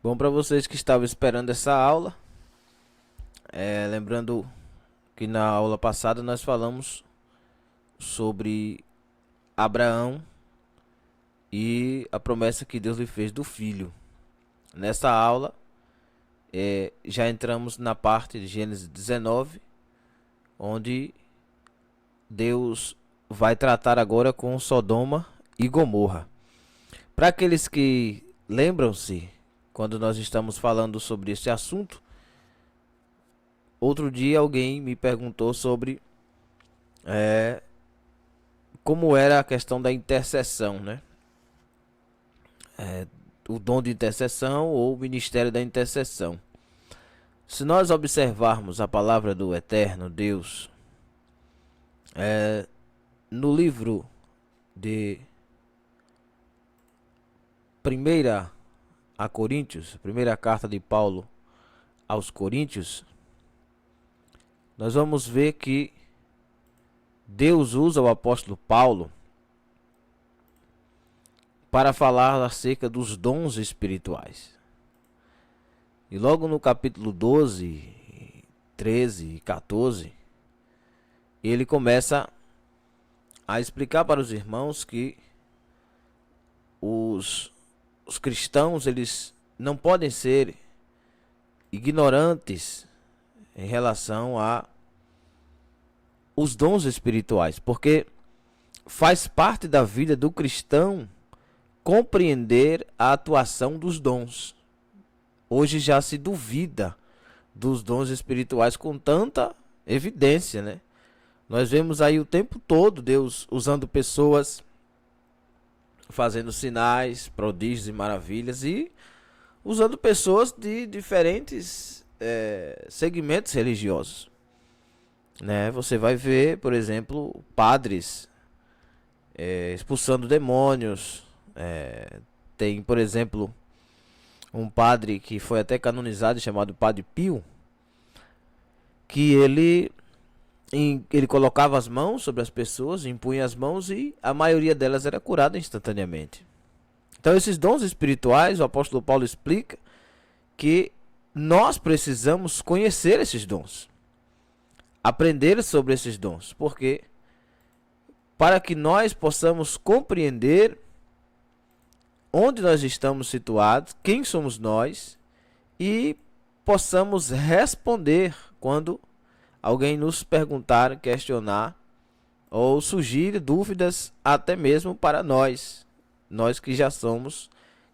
Bom, para vocês que estavam esperando essa aula, lembrando que na aula passada nós falamos sobre Abraão e a promessa que Deus lhe fez do filho. Nessa aula, já entramos na parte de Gênesis 19, onde Deus vai tratar agora com Sodoma e Gomorra. Para aqueles que lembram-se, quando nós estamos falando sobre esse assunto, outro dia alguém me perguntou sobre como era a questão da intercessão, né? O dom de intercessão ou o ministério da intercessão. Se nós observarmos a palavra do Eterno Deus, no livro de 1 a Coríntios, primeira carta de Paulo aos Coríntios, nós vamos ver que Deus usa o apóstolo Paulo para falar acerca dos dons espirituais. E logo no capítulo 12, 13 e 14, ele começa a explicar para os irmãos que os cristãos, eles não podem ser ignorantes em relação a os dons espirituais, porque faz parte da vida do cristão compreender a atuação dos dons. Hoje já se duvida dos dons espirituais com tanta evidência, né? Nós vemos aí o tempo todo Deus usando pessoas, fazendo sinais, prodígios e maravilhas, e usando pessoas de diferentes segmentos religiosos, né? Você vai ver, por exemplo, padres expulsando demônios. Tem, por exemplo, um padre que foi até canonizado, chamado Padre Pio, que ele colocava as mãos sobre as pessoas, impunha as mãos e a maioria delas era curada instantaneamente. Então esses dons espirituais, o apóstolo Paulo explica que nós precisamos conhecer esses dons, aprender sobre esses dons, porque para que nós possamos compreender onde nós estamos situados, quem somos nós, e possamos responder quando alguém nos perguntar, questionar ou surgir dúvidas, até mesmo para nós que já somos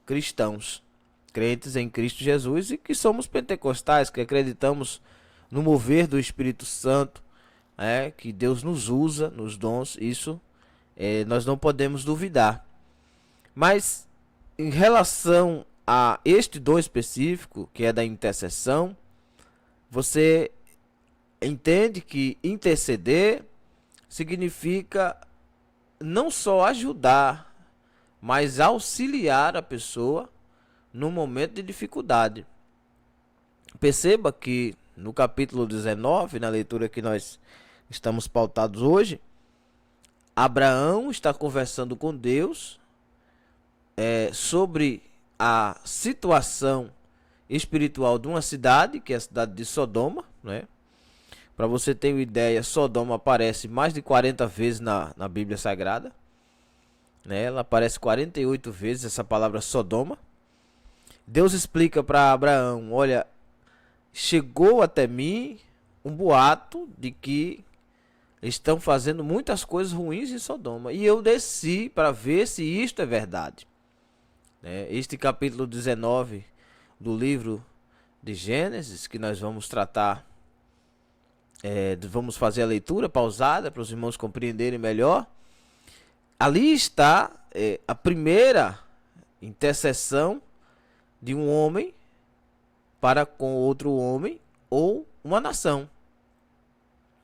cristãos, crentes em Cristo Jesus e que somos pentecostais, que acreditamos no mover do Espírito Santo, que Deus nos usa nos dons. Isso nós não podemos duvidar. Mas em relação a este dom específico, que é da intercessão, você entende que interceder significa não só ajudar, mas auxiliar a pessoa no momento de dificuldade. Perceba que no capítulo 19, na leitura que nós estamos pautados hoje, Abraão está conversando com Deus sobre a situação espiritual de uma cidade, que é a cidade de Sodoma, né? Para você ter uma ideia, Sodoma aparece mais de 40 vezes na Bíblia Sagrada, né? Ela aparece 48 vezes, essa palavra Sodoma. Deus explica para Abraão: olha, chegou até mim um boato de que estão fazendo muitas coisas ruins em Sodoma, e eu desci para ver se isto é verdade. Este capítulo 19 do livro de Gênesis, que nós vamos tratar, vamos fazer a leitura pausada para os irmãos compreenderem melhor. Ali está a primeira intercessão de um homem para com outro homem ou uma nação.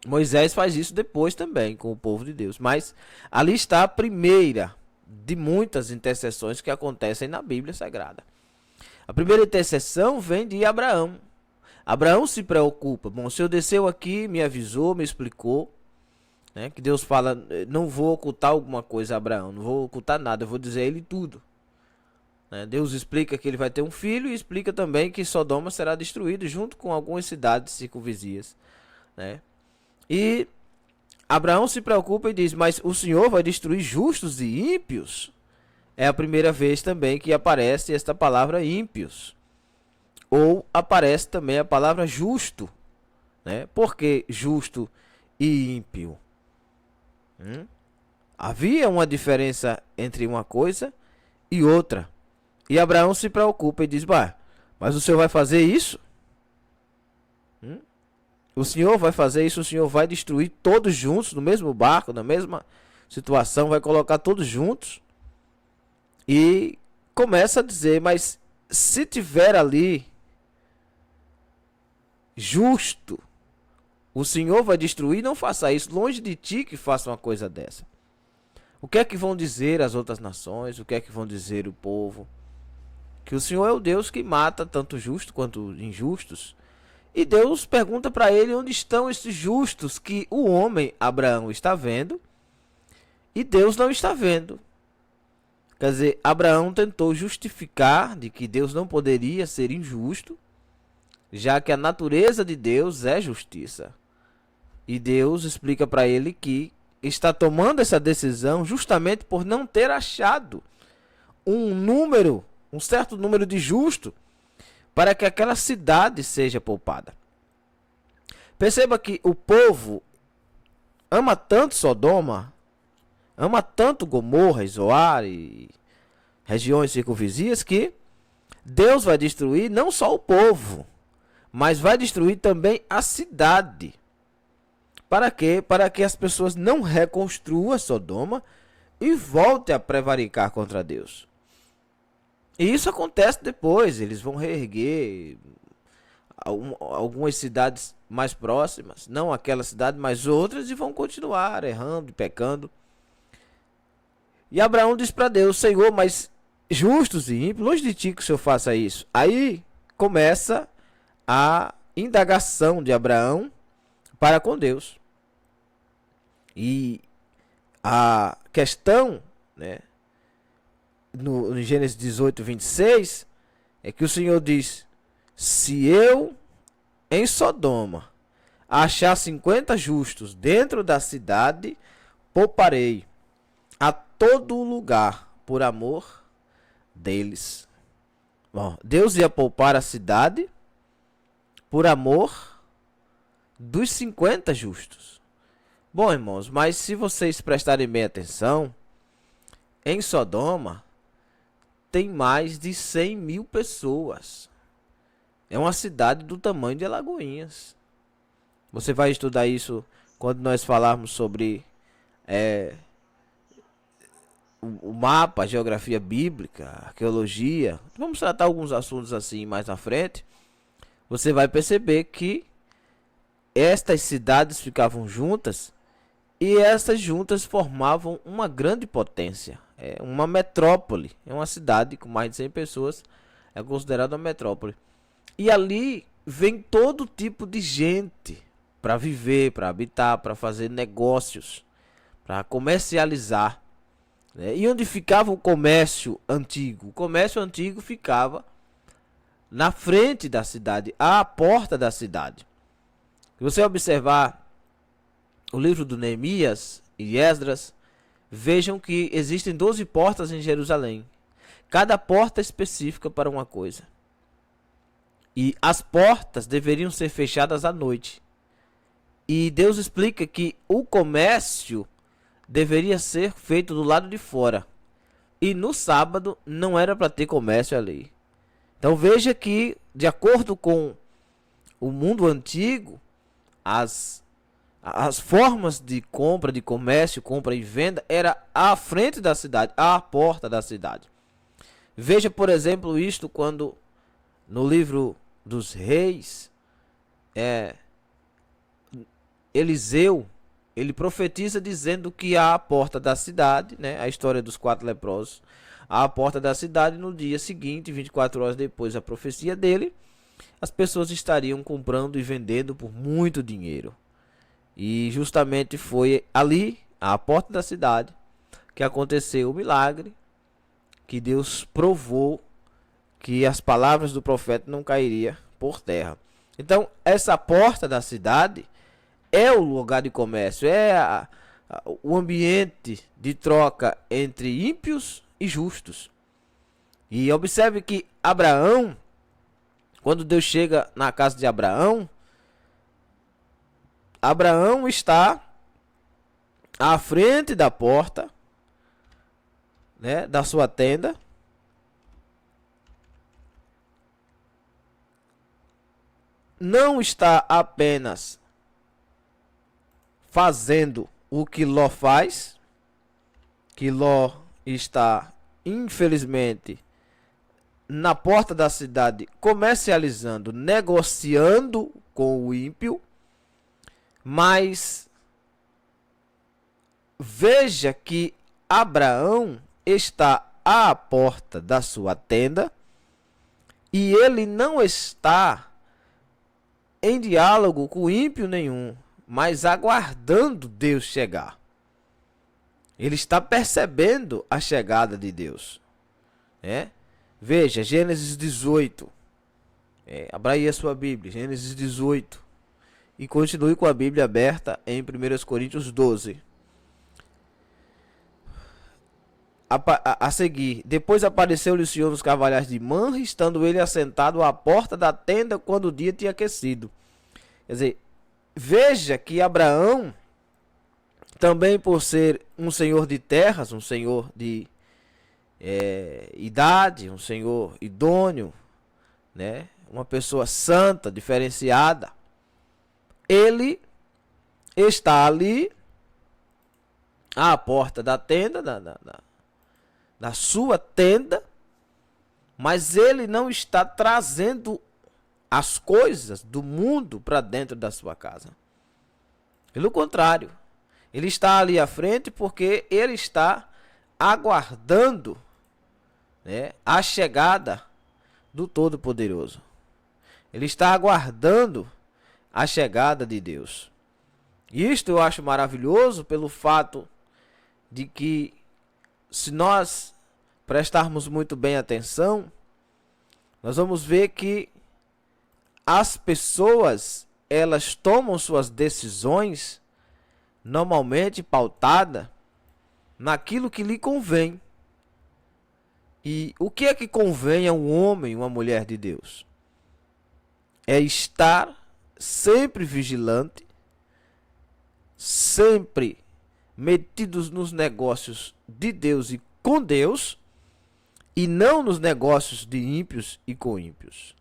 Moisés faz isso depois também com o povo de Deus, mas ali está a primeira de muitas intercessões que acontecem na Bíblia Sagrada. A primeira intercessão vem de Abraão. Abraão se preocupa: bom, o Senhor desceu aqui, me avisou, me explicou, né, que Deus fala: não vou ocultar alguma coisa a Abraão, não vou ocultar nada, eu vou dizer a ele tudo. né? Deus explica que ele vai ter um filho e explica também que Sodoma será destruído junto com algumas cidades circunvizinhas, né? E Abraão se preocupa e diz: mas o Senhor vai destruir justos e ímpios? É a primeira vez também que aparece esta palavra ímpios. Ou aparece também a palavra justo, né? Por que justo e ímpio? Havia uma diferença entre uma coisa e outra. E Abraão se preocupa e diz: bah, mas o Senhor vai fazer isso? O Senhor vai fazer isso, o Senhor vai destruir todos juntos, no mesmo barco, na mesma situação, vai colocar todos juntos. E começa a dizer: mas se tiver ali justo, o Senhor vai destruir, não faça isso, longe de ti que faça uma coisa dessa. O que é que vão dizer as outras nações? O que é que vão dizer o povo? Que o Senhor é o Deus que mata tanto justos quanto injustos. E Deus pergunta para ele onde estão esses justos que o homem, Abraão, está vendo e Deus não está vendo. Quer dizer, Abraão tentou justificar de que Deus não poderia ser injusto, já que a natureza de Deus é justiça. E Deus explica para ele que está tomando essa decisão justamente por não ter achado um certo número de justos para que aquela cidade seja poupada. Perceba que o povo ama tanto Sodoma, ama tanto Gomorra e Zoar e regiões circunvizinhas, que Deus vai destruir não só o povo, mas vai destruir também a cidade. Para quê? Para que as pessoas não reconstruam Sodoma e voltem a prevaricar contra Deus. E isso acontece depois, eles vão reerguer algumas cidades mais próximas, não aquela cidade, mas outras, e vão continuar errando e pecando. E Abraão diz para Deus: Senhor, mas justos e ímpios, longe de ti que o Senhor faça isso. Aí começa a indagação de Abraão para com Deus. E a questão, né, no Gênesis 18, 26, é que o Senhor diz: se eu em Sodoma achar 50 justos dentro da cidade, pouparei a todo lugar por amor deles. Bom, Deus ia poupar a cidade por amor dos 50 justos. Bom, irmãos, mas se vocês prestarem bem atenção, em Sodoma tem mais de 100 mil pessoas. É uma cidade do tamanho de Alagoinhas. Você vai estudar isso quando nós falarmos sobre o mapa, a geografia bíblica, a arqueologia. Vamos tratar alguns assuntos assim mais na frente. Você vai perceber que estas cidades ficavam juntas e essas juntas formavam uma grande potência. É uma metrópole, é uma cidade com mais de 100 pessoas, é considerada uma metrópole. E ali vem todo tipo de gente para viver, para habitar, para fazer negócios, para comercializar, né? E onde ficava o comércio antigo? O comércio antigo ficava na frente da cidade, à porta da cidade. Se você observar o livro do Neemias e Esdras, vejam que existem 12 portas em Jerusalém. Cada porta é específica para uma coisa. E as portas deveriam ser fechadas à noite. E Deus explica que o comércio deveria ser feito do lado de fora. E no sábado não era para ter comércio ali. Então veja que, de acordo com o mundo antigo, as formas de compra, de comércio, compra e venda, era à frente da cidade, à porta da cidade. Veja, por exemplo, isto quando no livro dos Reis, Eliseu, ele profetiza dizendo que à porta da cidade, né, a história dos 4 leprosos, à porta da cidade, no dia seguinte, 24 horas depois da profecia dele, as pessoas estariam comprando e vendendo por muito dinheiro. E justamente foi ali, à porta da cidade, que aconteceu o milagre que Deus provou que as palavras do profeta não cairiam por terra. Então, essa porta da cidade é o lugar de comércio, é o ambiente de troca entre ímpios e justos. E observe que Abraão, quando Deus chega na casa de Abraão, Abraão está à frente da porta, né, da sua tenda. Não está apenas fazendo o que Ló faz, que Ló está, infelizmente, na porta da cidade comercializando, negociando com o ímpio, mas veja que Abraão está à porta da sua tenda e ele não está em diálogo com ímpio nenhum, mas aguardando Deus chegar. Ele está percebendo a chegada de Deus. Veja, Gênesis 18. Abra aí a sua Bíblia, Gênesis 18. E continue com a Bíblia aberta em 1 Coríntios 12. A seguir, depois apareceu-lhe o Senhor nos cavaleiros de Manre, estando ele assentado à porta da tenda quando o dia tinha aquecido. Quer dizer, veja que Abraão, também por ser um senhor de terras, um senhor de idade, um senhor idôneo, né? Uma pessoa santa, diferenciada, ele está ali à porta da tenda, da sua tenda, mas ele não está trazendo as coisas do mundo para dentro da sua casa. Pelo contrário, ele está ali à frente porque ele está aguardando, né, a chegada do Todo-Poderoso. Ele está aguardando a chegada de Deus. E isto eu acho maravilhoso pelo fato de que, se nós prestarmos muito bem atenção, nós vamos ver que as pessoas, elas tomam suas decisões normalmente pautada naquilo que lhe convém. E o que é que convém a um homem, uma mulher de Deus? É estar sempre vigilante, sempre metidos nos negócios de Deus e com Deus, e não nos negócios de ímpios e com ímpios.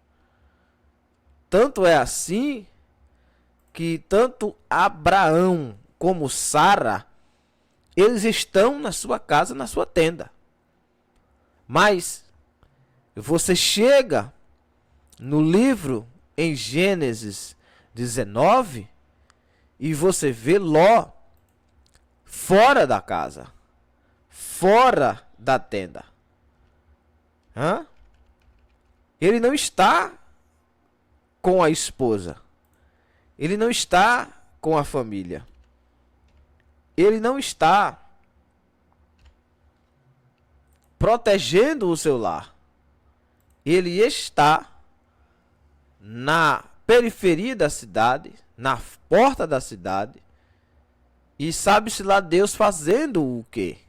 Tanto é assim que tanto Abraão como Sara, eles estão na sua casa, na sua tenda. Mas você chega no livro em Gênesis 19 e você vê Ló fora da casa, fora da tenda. Ele não está com a esposa, ele não está com a família, ele não está protegendo o seu lar. Ele está na periferia da cidade, na porta da cidade, e sabe-se lá Deus fazendo o quê?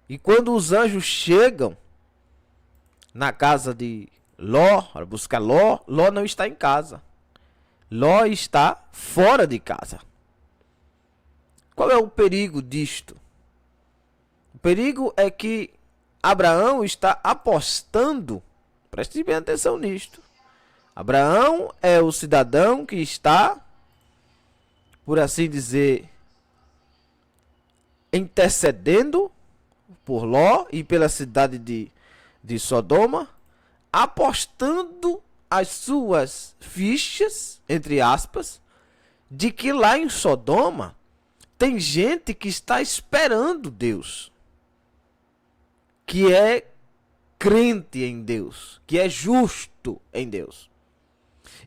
E quando os anjos chegam na casa de Ló, para buscar Ló, Ló não está em casa. Ló está fora de casa. Qual é o perigo disto? O perigo é que Abraão está apostando, preste bem atenção nisto. Abraão é o cidadão que está, por assim dizer, intercedendo por Ló e pela cidade de Sodoma, apostando as suas fichas, entre aspas, de que lá em Sodoma tem gente que está esperando Deus, que é crente em Deus, que é justo em Deus.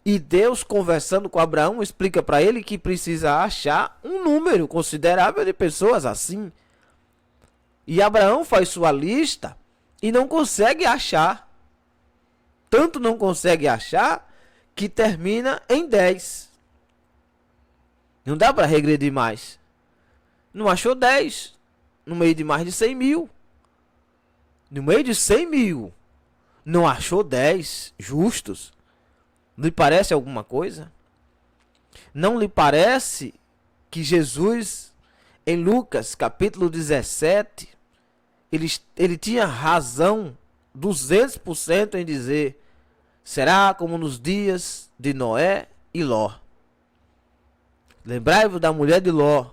E Deus, conversando com Abraão, explica para ele que precisa achar um número considerável de pessoas assim. E Abraão faz sua lista e não consegue achar. Tanto não consegue achar que termina em 10. Não dá para regredir mais. Não achou 10 no meio de mais de 100 mil. No meio de 100 mil, não achou 10 justos? Não lhe parece alguma coisa? Não lhe parece que Jesus, em Lucas capítulo 17, ele tinha razão 200% em dizer: será como nos dias de Noé e Ló. Lembrai-vos da mulher de Ló,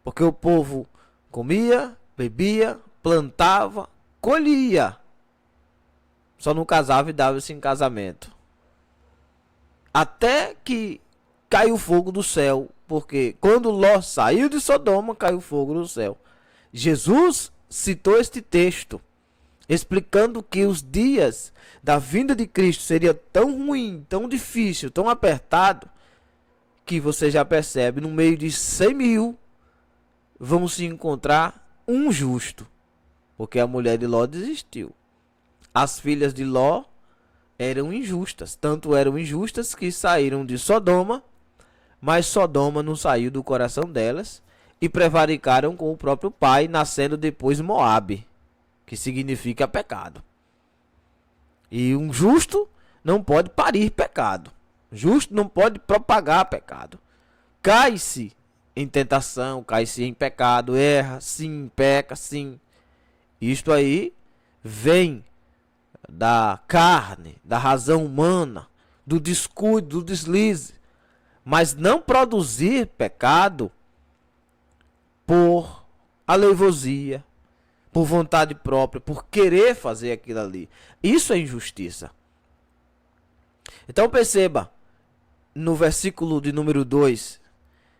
porque o povo comia, bebia, plantava, colhia, só não casava e dava-se em casamento. Até que caiu fogo do céu, porque quando Ló saiu de Sodoma, caiu fogo do céu. Jesus citou este texto, explicando que os dias da vinda de Cristo seria tão ruim, tão difícil, tão apertado, que você já percebe, no meio de 100 mil, vão se encontrar um justo, porque a mulher de Ló desistiu. As filhas de Ló eram injustas, tanto eram injustas que saíram de Sodoma, mas Sodoma não saiu do coração delas e prevaricaram com o próprio pai, nascendo depois Moabe, que significa pecado. E um justo não pode parir pecado. Justo não pode propagar pecado. Cai-se em tentação, cai-se em pecado, erra, sim, peca, sim. Isto aí vem da carne, da razão humana, do descuido, do deslize. Mas não produzir pecado por aleivosia, por vontade própria, por querer fazer aquilo ali. Isso é injustiça. Então perceba, no versículo de número 2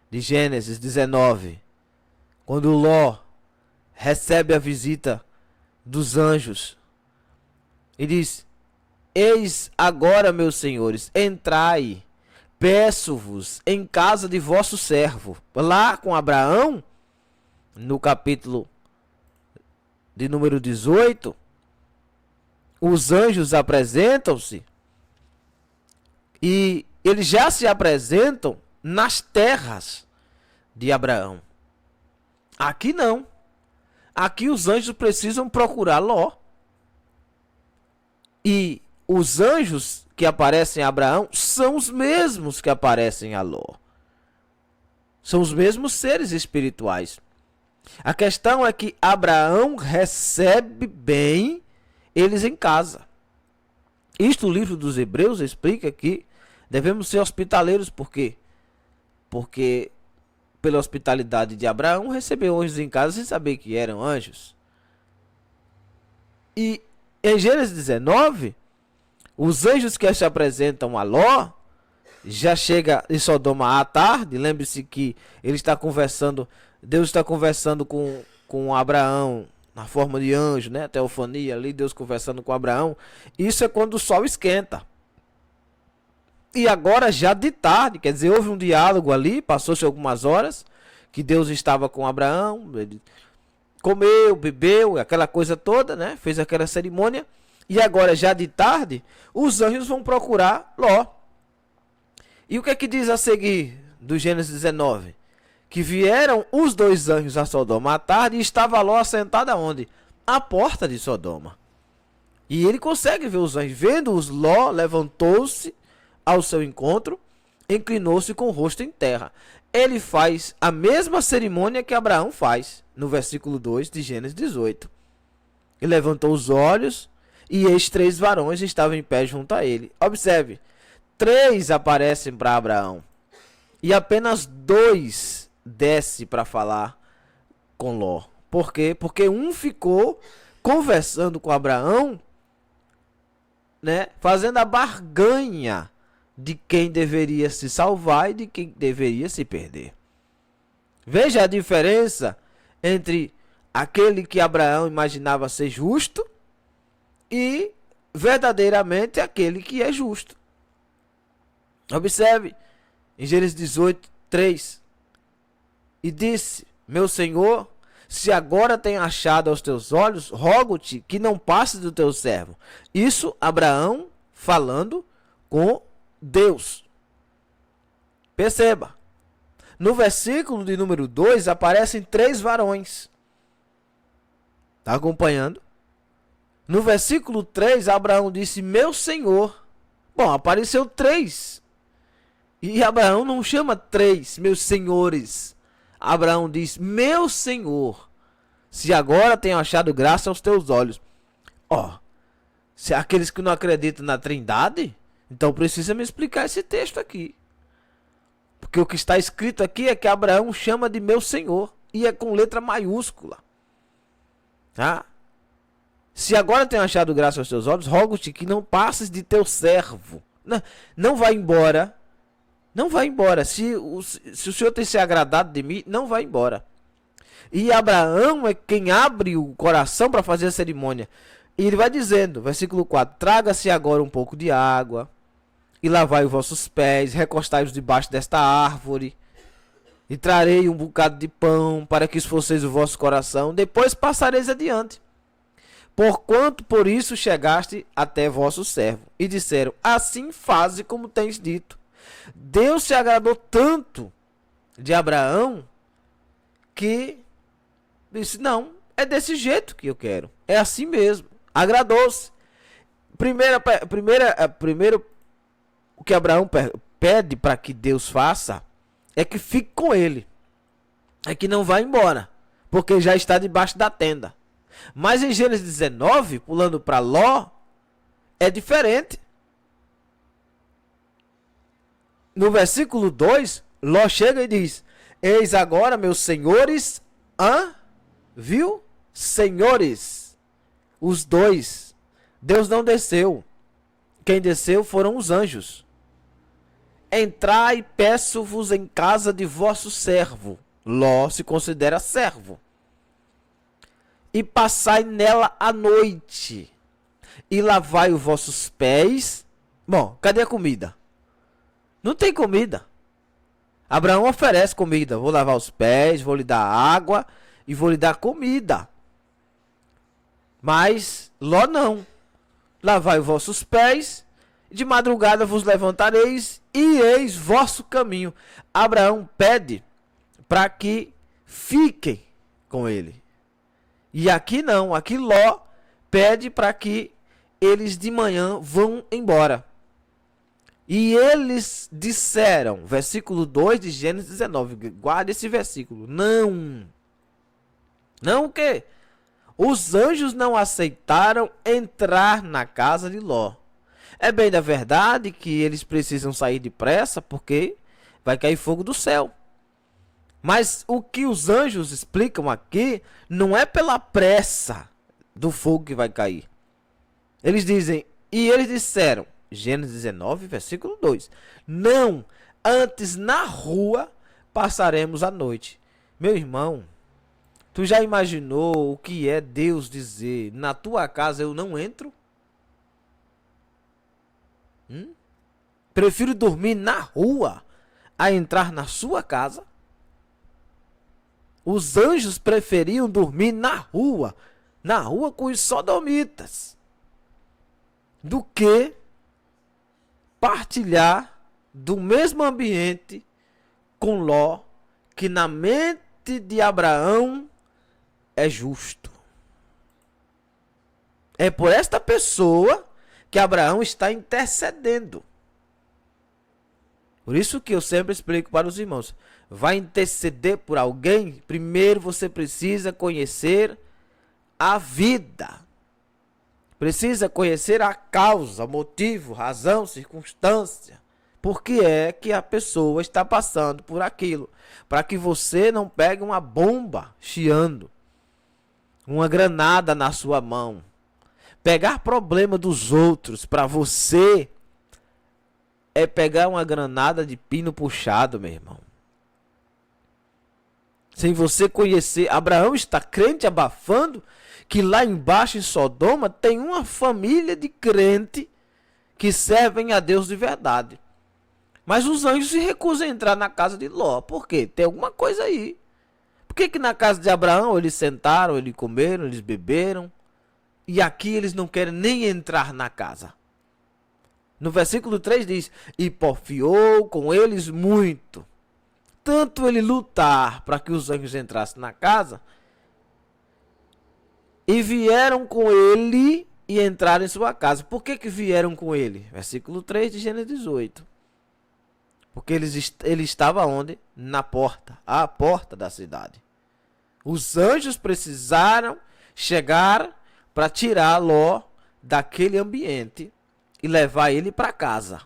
de Gênesis 19, quando Ló recebe a visita dos anjos, e diz: eis agora, meus senhores, entrai, peço-vos em casa de vosso servo. Lá com Abraão, no capítulo de número 18, os anjos apresentam-se e eles já se apresentam nas terras de Abraão. Aqui não. Aqui os anjos precisam procurar Ló. E os anjos que aparecem a Abraão são os mesmos que aparecem a Ló. São os mesmos seres espirituais. A questão é que Abraão recebe bem eles em casa. Isto o livro dos Hebreus explica que devemos ser hospitaleiros. Por quê? Porque pela hospitalidade de Abraão recebeu anjos em casa sem saber que eram anjos. E em Gênesis 19, os anjos que se apresentam a Ló já chega em Sodoma à tarde. Lembre-se que ele está conversando, Deus está conversando com Abraão na forma de anjo, né? Teofania ali, Deus conversando com Abraão. Isso é quando o sol esquenta. E agora já de tarde, quer dizer, houve um diálogo ali, passou-se algumas horas, que Deus estava com Abraão, ele comeu, bebeu, aquela coisa toda, né? Fez aquela cerimônia. E agora, já de tarde, os anjos vão procurar Ló. E o que é que diz a seguir do Gênesis 19? Que vieram os dois anjos a Sodoma à tarde e estava Ló assentado aonde? À porta de Sodoma. E ele consegue ver os anjos. Vendo-os, Ló levantou-se ao seu encontro, inclinou-se com o rosto em terra. Ele faz a mesma cerimônia que Abraão faz, no versículo 2 de Gênesis 18. E levantou os olhos, e eis 3 varões estavam em pé junto a ele. Observe, 3 aparecem para Abraão, e apenas 2 desce para falar com Ló. Por quê? Porque um ficou conversando com Abraão, né, fazendo a barganha de quem deveria se salvar e de quem deveria se perder. Veja a diferença entre aquele que Abraão imaginava ser justo e verdadeiramente aquele que é justo. Observe em Gênesis 18, 3. E disse: meu senhor, Se agora tenho achado aos teus olhos, rogo-te que não passes do teu servo. Isso Abraão falando com Deus. Perceba. No versículo de número 2 aparecem 3 varões. Está acompanhando? No versículo 3, Abraão disse, meu Senhor. Bom, apareceu 3. E Abraão não chama 3, meus senhores. Abraão diz, meu Senhor, se agora tenho achado graça aos teus olhos. Ó, se aqueles que não acreditam na Trindade, então precisa me explicar esse texto aqui. Porque o que está escrito aqui é que Abraão chama de meu Senhor. E é com letra maiúscula. Tá? Se agora tenho achado graça aos teus olhos, rogo-te que não passes de teu servo. Não vai embora. Não vai embora. Se o Senhor tem se agradado de mim, não vai embora. E Abraão é quem abre o coração para fazer a cerimônia. E ele vai dizendo, versículo 4, traga-se agora um pouco de água e lavai os vossos pés, recostai-os debaixo desta árvore, e trarei um bocado de pão para que esforceis o vosso coração, depois passareis adiante. Porquanto por isso chegaste até vosso servo. E disseram, assim faze como tens dito. Deus se agradou tanto de Abraão que disse, não, é desse jeito que eu quero. É assim mesmo. Agradou-se. Primeiro, o que Abraão pede para que Deus faça é que fique com ele. É que não vá embora. Porque já está debaixo da tenda. Mas em Gênesis 19, pulando para Ló, é diferente. No versículo 2, Ló chega e diz, eis agora, meus senhores, viu? Senhores, os dois. Deus não desceu. Quem desceu foram os anjos. Entrai, peço-vos em casa de vosso servo. Ló se considera servo. E passai nela a noite. E lavai os vossos pés. Bom, cadê a comida? Não tem comida. Abraão oferece comida. Vou lavar os pés, vou lhe dar água e vou lhe dar comida. Mas Ló não. Lavai os vossos pés, de madrugada vos levantareis e eis vosso caminho. Abraão pede para que fiquem com ele. E aqui não, aqui Ló pede para que eles de manhã vão embora. E eles disseram, versículo 2 de Gênesis 19, guarde esse versículo, não o quê? Os anjos não aceitaram entrar na casa de Ló. É bem da verdade que eles precisam sair depressa porque vai cair fogo do céu. Mas o que os anjos explicam aqui não é pela pressa do fogo que vai cair. Eles dizem, e eles disseram, Gênesis 19, versículo 2, não, antes na rua passaremos a noite. Meu irmão, tu já imaginou o que é Deus dizer, na tua casa eu não entro? Prefiro dormir na rua a entrar na sua casa? Os anjos preferiam dormir na rua com os sodomitas, do que partilhar do mesmo ambiente com Ló, que na mente de Abraão é justo. É por esta pessoa que Abraão está intercedendo. Por isso que eu sempre explico para os irmãos, vai interceder por alguém, primeiro você precisa conhecer a vida. Precisa conhecer a causa, motivo, razão, circunstância. Por que é que a pessoa está passando por aquilo? Para que você não pegue uma bomba chiando, uma granada na sua mão. Pegar problema dos outros para você é pegar uma granada de pino puxado, meu irmão. Sem você conhecer, Abraão está crente abafando que lá embaixo em Sodoma tem uma família de crente que servem a Deus de verdade. Mas os anjos se recusam a entrar na casa de Ló. Por quê? Tem alguma coisa aí. Por que na casa de Abraão eles sentaram, eles comeram, eles beberam, e aqui eles não querem nem entrar na casa? No versículo 3 diz: e porfiou com eles muito, tanto ele lutar para que os anjos entrassem na casa, e vieram com ele e entraram em sua casa. Por que vieram com ele? Versículo 3 de Gênesis 18. Porque ele estava onde? Na porta, à porta da cidade. Os anjos precisaram chegar para tirar Ló daquele ambiente e levar ele para casa.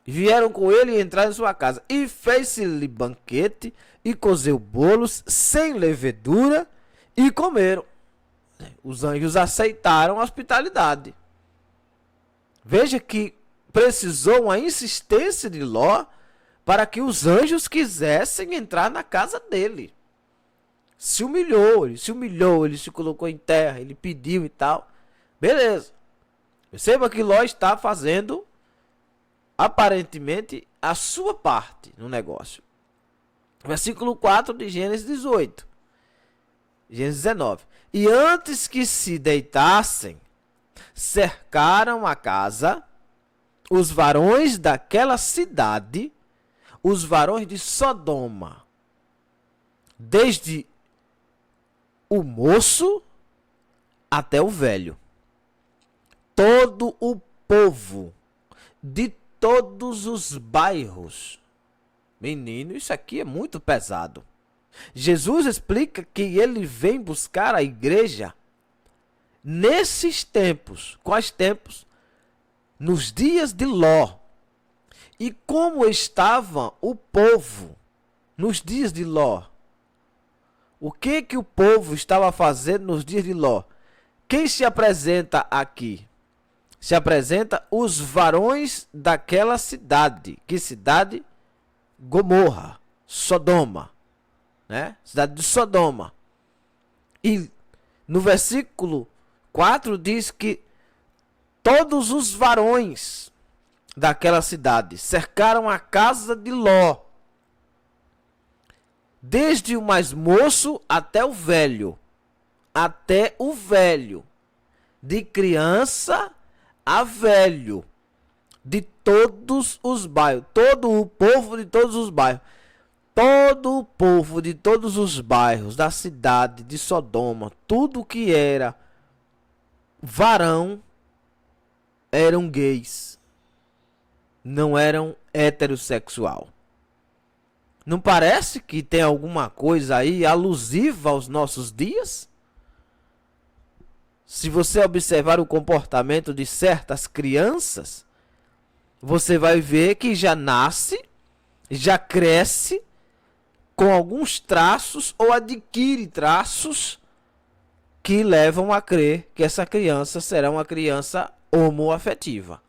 Vieram com ele e entraram em sua casa. E fez-lhe banquete e cozeu bolos sem levedura e comeram. Os anjos aceitaram a hospitalidade. Veja que precisou uma insistência de Ló para que os anjos quisessem entrar na casa dele. Se humilhou, ele se colocou em terra, ele pediu e tal. Beleza. Perceba que Ló está fazendo, aparentemente, a sua parte no negócio. Versículo 4 de Gênesis 18. Gênesis 19. E antes que se deitassem, cercaram a casa os varões daquela cidade, os varões de Sodoma, desde o moço até o velho. Todo o povo de todos os bairros. Menino, isso aqui é muito pesado. Jesus explica que ele vem buscar a igreja nesses tempos. Quais tempos? Nos dias de Ló. E como estava o povo nos dias de Ló? O que o povo estava fazendo nos dias de Ló? Quem se apresenta aqui? Se apresenta os varões daquela cidade. Que cidade? Gomorra, Sodoma, né? Cidade de Sodoma. E no versículo 4 diz que todos os varões daquela cidade cercaram a casa de Ló, desde o mais moço até o velho, de criança a velho, de todos os bairros, todo o povo de todos os bairros, todo o povo de todos os bairros da cidade de Sodoma, tudo que era varão, eram gays, não eram heterossexual. Não parece que tem alguma coisa aí alusiva aos nossos dias? Se você observar o comportamento de certas crianças, você vai ver que já nasce, já cresce com alguns traços ou adquire traços que levam a crer que essa criança será uma criança homoafetiva.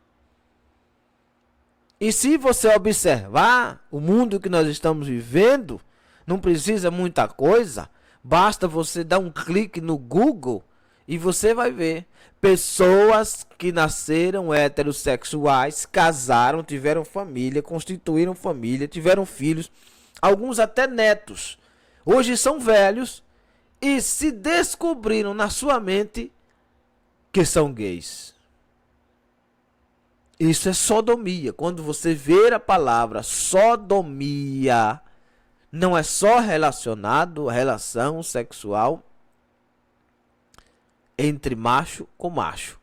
E se você observar o mundo que nós estamos vivendo, não precisa muita coisa, basta você dar um clique no Google e você vai ver pessoas que nasceram heterossexuais, casaram, tiveram família, constituíram família, tiveram filhos, alguns até netos. Hoje são velhos e se descobriram na sua mente que são gays. Isso é sodomia. Quando você ver a palavra sodomia, não é só relacionado à relação sexual entre macho com macho.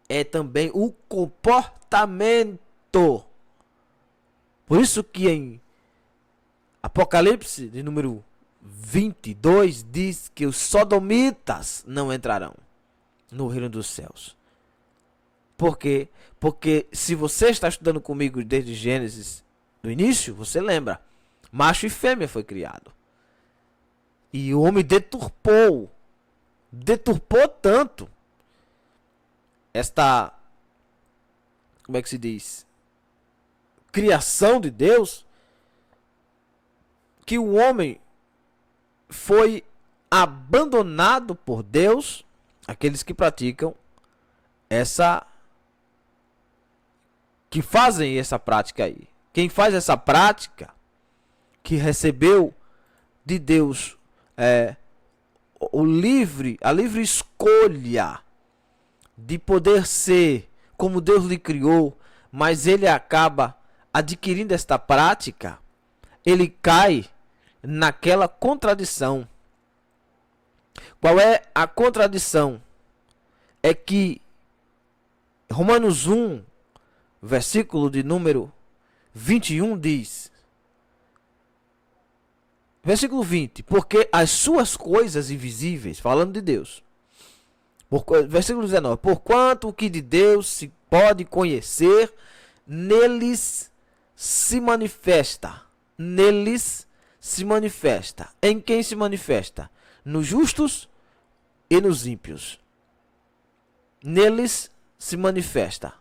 É também o comportamento. Por isso que em Apocalipse, de número 22, diz que os sodomitas não entrarão no reino dos céus. Por quê? Porque se você está estudando comigo desde Gênesis, no início, você lembra. Macho e fêmea foi criado. E o homem deturpou tanto esta, como é que se diz, criação de Deus, que o homem foi abandonado por Deus, aqueles que praticam que fazem essa prática aí. Quem faz essa prática que recebeu de Deus a livre escolha de poder ser como Deus lhe criou, mas ele acaba adquirindo esta prática, ele cai naquela contradição. Qual é a contradição? É que Romanos 1, versículo de número 21 diz, versículo 20, porque as suas coisas invisíveis, falando de Deus, versículo 19, porquanto o que de Deus se pode conhecer, neles se manifesta. Neles se manifesta. Em quem se manifesta? Nos justos e nos ímpios. Neles se manifesta.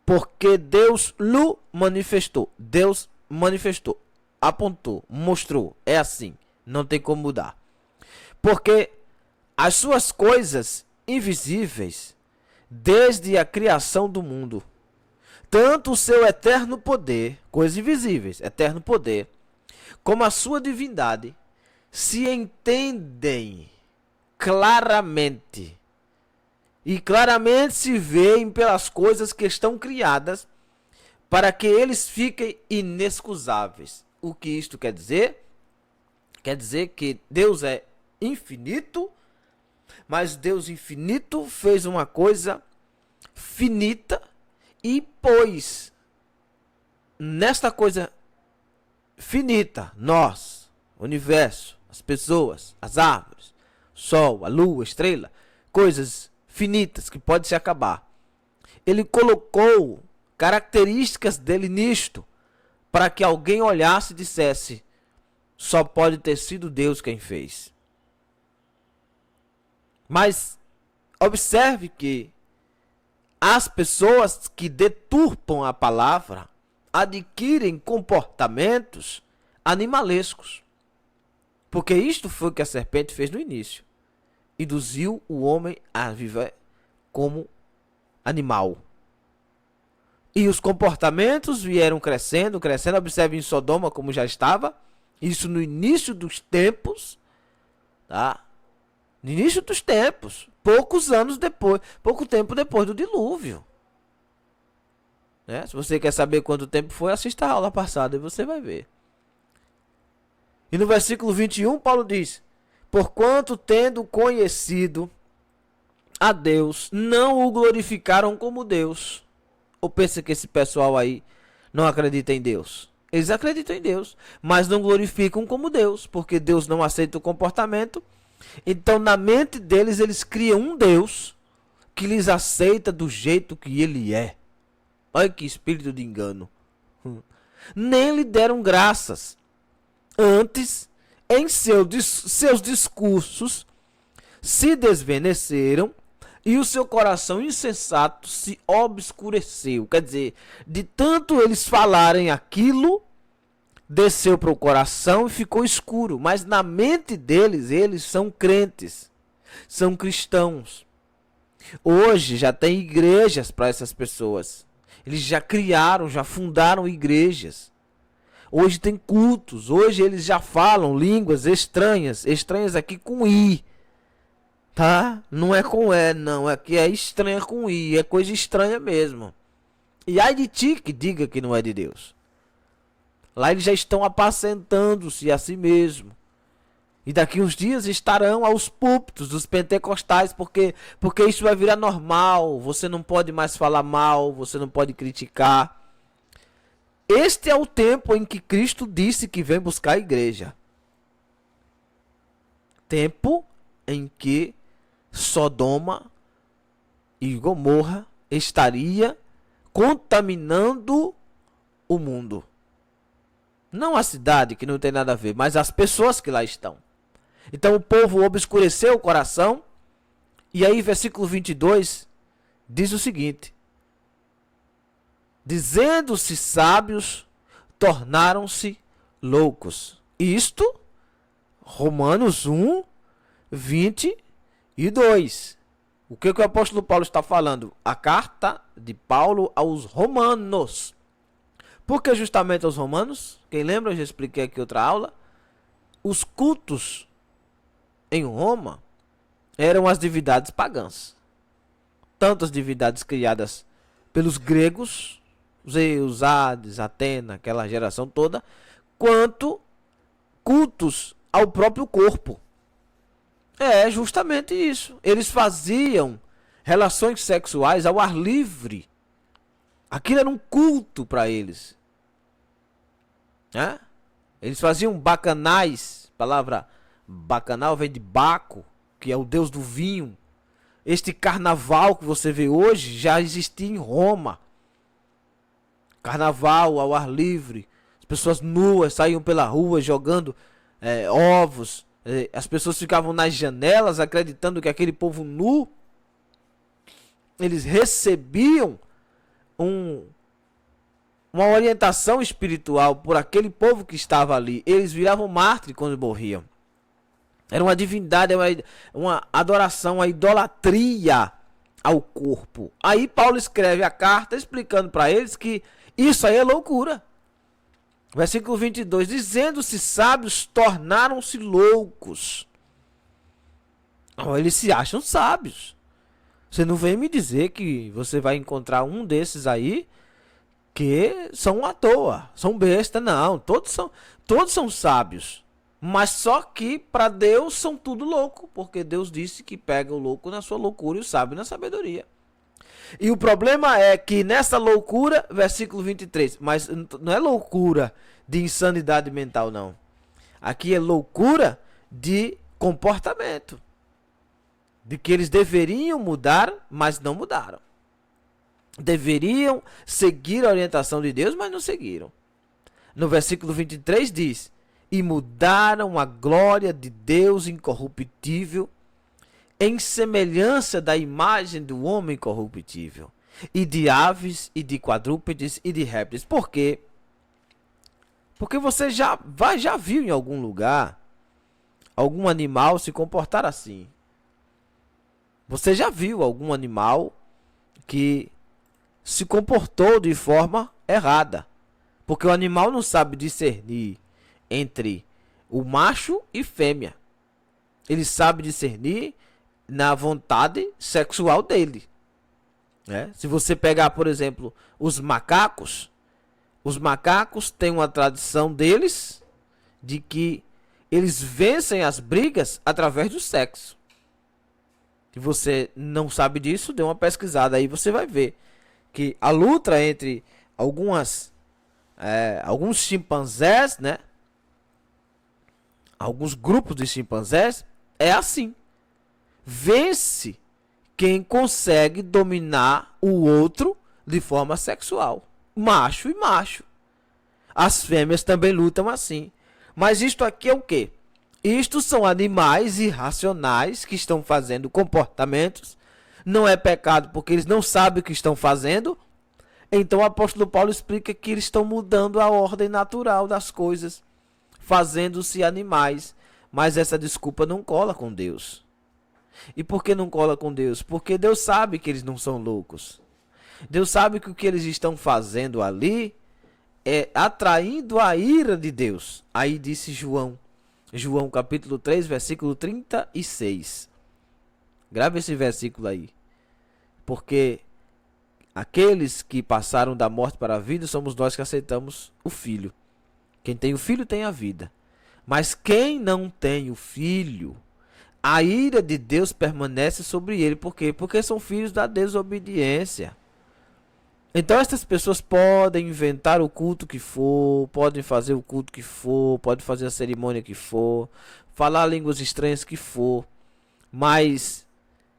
Porque Deus lhe manifestou. Deus manifestou, apontou, mostrou. É assim, não tem como mudar. Porque as suas coisas invisíveis, desde a criação do mundo, tanto o seu eterno poder, coisas invisíveis, eterno poder, como a sua divindade, se entendem claramente. E claramente se veem pelas coisas que estão criadas, para que eles fiquem inexcusáveis. O que isto quer dizer? Quer dizer que Deus é infinito, mas Deus infinito fez uma coisa finita e pôs nesta coisa finita, nós, o universo, as pessoas, as árvores, o sol, a lua, a estrela, coisas finitas que podem se acabar. Ele colocou características dele nisto, para que alguém olhasse e dissesse, só pode ter sido Deus quem fez. Mas observe que as pessoas que deturpam a palavra adquirem comportamentos animalescos. Porque isto foi o que a serpente fez no início. Induziu o homem a viver como animal. E os comportamentos vieram crescendo, crescendo. Observe em Sodoma como já estava. Isso no início dos tempos. Tá? No início dos tempos. Poucos anos depois. Pouco tempo depois do dilúvio. Né? Se você quer saber quanto tempo foi, assista a aula passada e você vai ver. E no versículo 21, Paulo diz, porquanto tendo conhecido a Deus, não o glorificaram como Deus. Ou pensa que esse pessoal aí não acredita em Deus? Eles acreditam em Deus, mas não glorificam como Deus, porque Deus não aceita o comportamento. Então, na mente deles, eles criam um Deus que lhes aceita do jeito que ele é. Olha que espírito de engano. Nem lhe deram graças. Antes, em seus discursos, se desvaneceram e o seu coração insensato se obscureceu. Quer dizer, de tanto eles falarem aquilo, desceu para o coração e ficou escuro. Mas na mente deles, eles são crentes, são cristãos. Hoje já tem igrejas para essas pessoas. Eles já criaram, já fundaram igrejas. Hoje tem cultos. Hoje eles já falam línguas estranhas. Estranhas aqui com I. Tá? Não é com E, não. Aqui é estranha com I. É coisa estranha mesmo. E ai de ti que diga que não é de Deus. Lá eles já estão apacentando-se a si mesmo. E daqui uns dias estarão aos púlpitos dos pentecostais, porque isso vai virar normal. Você não pode mais falar mal, você não pode criticar. Este é o tempo em que Cristo disse que vem buscar a igreja. Tempo em que Sodoma e Gomorra estaria contaminando o mundo. Não a cidade, que não tem nada a ver, mas as pessoas que lá estão. Então o povo obscureceu o coração. E aí versículo 22 diz o seguinte: dizendo-se sábios, tornaram-se loucos. Isto, Romanos 1, 22. O que o apóstolo Paulo está falando? A carta de Paulo aos romanos. Porque justamente aos romanos, quem lembra, eu já expliquei aqui outra aula, os cultos em Roma eram as divindades pagãs. Tanto as divindades criadas pelos gregos, Zeus, Hades, Atena, aquela geração toda, quanto cultos ao próprio corpo. É justamente isso. Eles faziam relações sexuais ao ar livre. Aquilo era um culto para eles. Eles faziam bacanais. A palavra bacanal vem de Baco, que é o deus do vinho. Este carnaval que você vê hoje já existia em Roma. Carnaval ao ar livre. As pessoas nuas saíam pela rua jogando ovos. As pessoas ficavam nas janelas acreditando que aquele povo nu, eles recebiam uma orientação espiritual por aquele povo que estava ali. Eles viravam mártires quando morriam. Era uma divindade, uma adoração, uma idolatria ao corpo. Aí Paulo escreve a carta explicando para eles que isso aí é loucura. Versículo 22, dizendo-se sábios, tornaram-se loucos. Eles se acham sábios. Você não vem me dizer que você vai encontrar um desses aí que são à toa, são besta, não. Todos são sábios. Mas só que para Deus são tudo louco, porque Deus disse que pega o louco na sua loucura e o sábio na sabedoria. E o problema é que nessa loucura, versículo 23, mas não é loucura de insanidade mental, não. Aqui é loucura de comportamento. De que eles deveriam mudar, mas não mudaram. Deveriam seguir a orientação de Deus, mas não seguiram. No versículo 23 diz: e mudaram a glória de Deus incorruptível em semelhança da imagem do homem corruptível, e de aves, e de quadrúpedes, e de répteis. Por quê? Porque você já viu em algum lugar algum animal se comportar assim. Você já viu algum animal que se comportou de forma errada. Porque o animal não sabe discernir entre o macho e fêmea. Ele sabe discernir na vontade sexual dele. Se você pegar, por exemplo, os macacos têm uma tradição deles de que eles vencem as brigas através do sexo. Se você não sabe disso, dê uma pesquisada aí, você vai ver que a luta entre alguns chimpanzés, alguns grupos de chimpanzés, é assim. Vence quem consegue dominar o outro de forma sexual. Macho e macho. As fêmeas também lutam assim. Mas isto aqui é o quê? Isto são animais irracionais que estão fazendo comportamentos. Não é pecado porque eles não sabem o que estão fazendo. Então o apóstolo Paulo explica que eles estão mudando a ordem natural das coisas, fazendo-se animais. Mas essa desculpa não cola com Deus. E por que não cola com Deus? Porque Deus sabe que eles não são loucos. Deus sabe que o que eles estão fazendo ali é atraindo a ira de Deus. Aí disse João capítulo 3, versículo 36. Grave esse versículo aí. Porque aqueles que passaram da morte para a vida somos nós que aceitamos o Filho. Quem tem o Filho tem a vida. Mas quem não tem o Filho, a ira de Deus permanece sobre ele. Por quê? Porque são filhos da desobediência. Então essas pessoas podem inventar o culto que for, podem fazer o culto que for, podem fazer a cerimônia que for, falar línguas estranhas que for, mas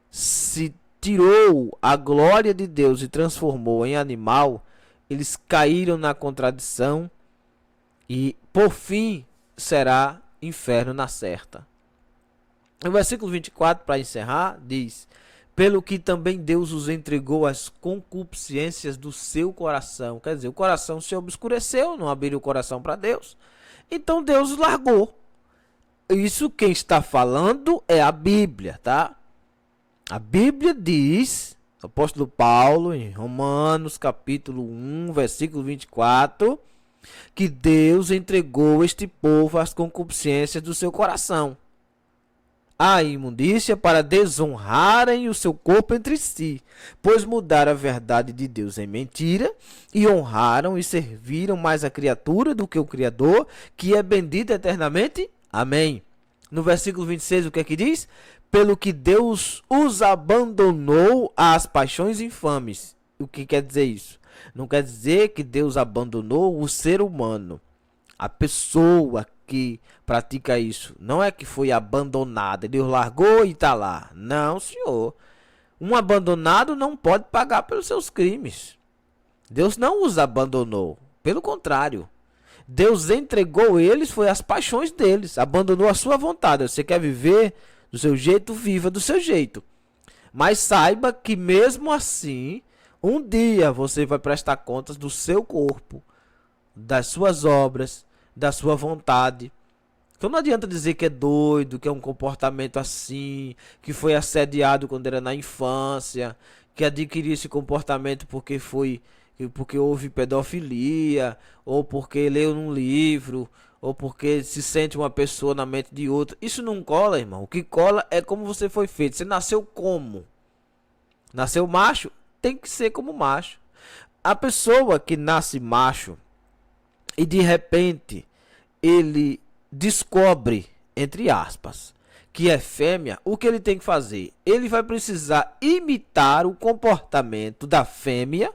se tirou a glória de Deus e transformou em animal, eles caíram na contradição e por fim será inferno na certa. O versículo 24, para encerrar, diz: pelo que também Deus os entregou às concupiscências do seu coração. Quer dizer, o coração se obscureceu, não abriu o coração para Deus. Então Deus os largou. Isso quem está falando é a Bíblia, tá? A Bíblia diz, O apóstolo Paulo, em Romanos capítulo 1, versículo 24, que Deus entregou este povo às concupiscências do seu coração, a imundícia, para desonrarem o seu corpo entre si, pois mudaram a verdade de Deus em mentira, e honraram e serviram mais a criatura do que o Criador, que é bendito eternamente. Amém. No versículo 26, o que é que diz? Pelo que Deus os abandonou às paixões infames. O que quer dizer isso? Não quer dizer que Deus abandonou o ser humano, a pessoa que pratica isso. Não é que foi abandonada, Deus largou e está lá. Não, senhor. Um abandonado não pode pagar pelos seus crimes. Deus não os abandonou. Pelo contrário. Deus entregou eles, foi as paixões deles. Abandonou a sua vontade. Você quer viver do seu jeito, viva do seu jeito. Mas saiba que mesmo assim, um dia você vai prestar contas do seu corpo, das suas obras, da sua vontade. Então não adianta dizer que é doido, que é um comportamento assim, que foi assediado quando era na infância, que adquiriu esse comportamento porque houve pedofilia, ou porque leu num livro, ou porque se sente uma pessoa na mente de outra. Isso não cola, irmão. O que cola é como você foi feito. Você nasceu como? Nasceu macho? Tem que ser como macho. A pessoa que nasce macho e de repente ele descobre, entre aspas, que é fêmea, o que ele tem que fazer? Ele vai precisar imitar o comportamento da fêmea,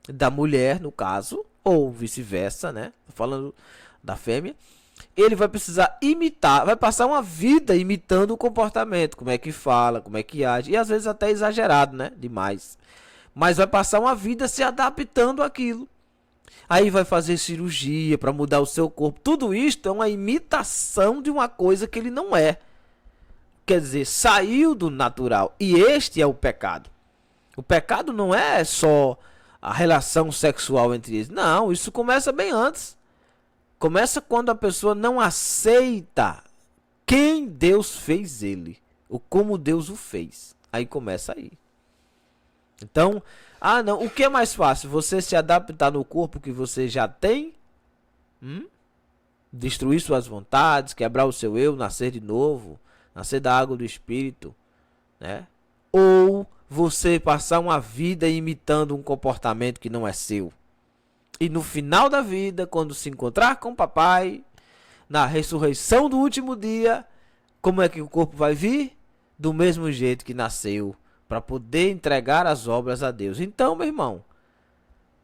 da mulher no caso, ou vice-versa, né? Falando da fêmea. Ele vai precisar imitar, vai passar uma vida imitando o comportamento, como é que fala, como é que age, e às vezes até exagerado, né? Demais. Mas vai passar uma vida se adaptando àquilo. Aí vai fazer cirurgia para mudar o seu corpo. Tudo isto é uma imitação de uma coisa que ele não é. Quer dizer, saiu do natural. E este é o pecado. O pecado não é só a relação sexual entre eles. Não, isso começa bem antes. Começa quando a pessoa não aceita quem Deus fez ele, ou como Deus o fez. Aí começa aí. Então, não, o que é mais fácil? Você se adaptar no corpo que você já tem? Destruir suas vontades, quebrar o seu eu, nascer de novo, nascer da água do Espírito, né? Ou você passar uma vida imitando um comportamento que não é seu? E no final da vida, quando se encontrar com o papai, na ressurreição do último dia, como é que o corpo vai vir? Do mesmo jeito que nasceu, para poder entregar as obras a Deus. Então, meu irmão,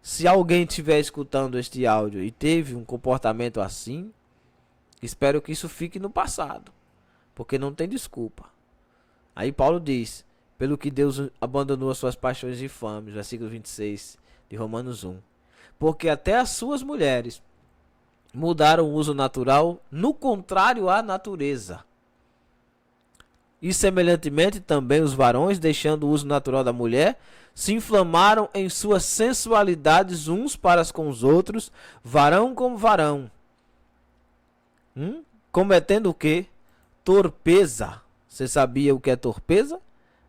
se alguém estiver escutando este áudio e teve um comportamento assim, espero que isso fique no passado, porque não tem desculpa. Aí Paulo diz, pelo que Deus abandonou as suas paixões infames, versículo 26 de Romanos 1. Porque até as suas mulheres mudaram o uso natural, no contrário à natureza. E semelhantemente também os varões, deixando o uso natural da mulher, se inflamaram em suas sensualidades uns para com os outros, varão como varão. Cometendo o quê? Torpeza. Você sabia o que é torpeza?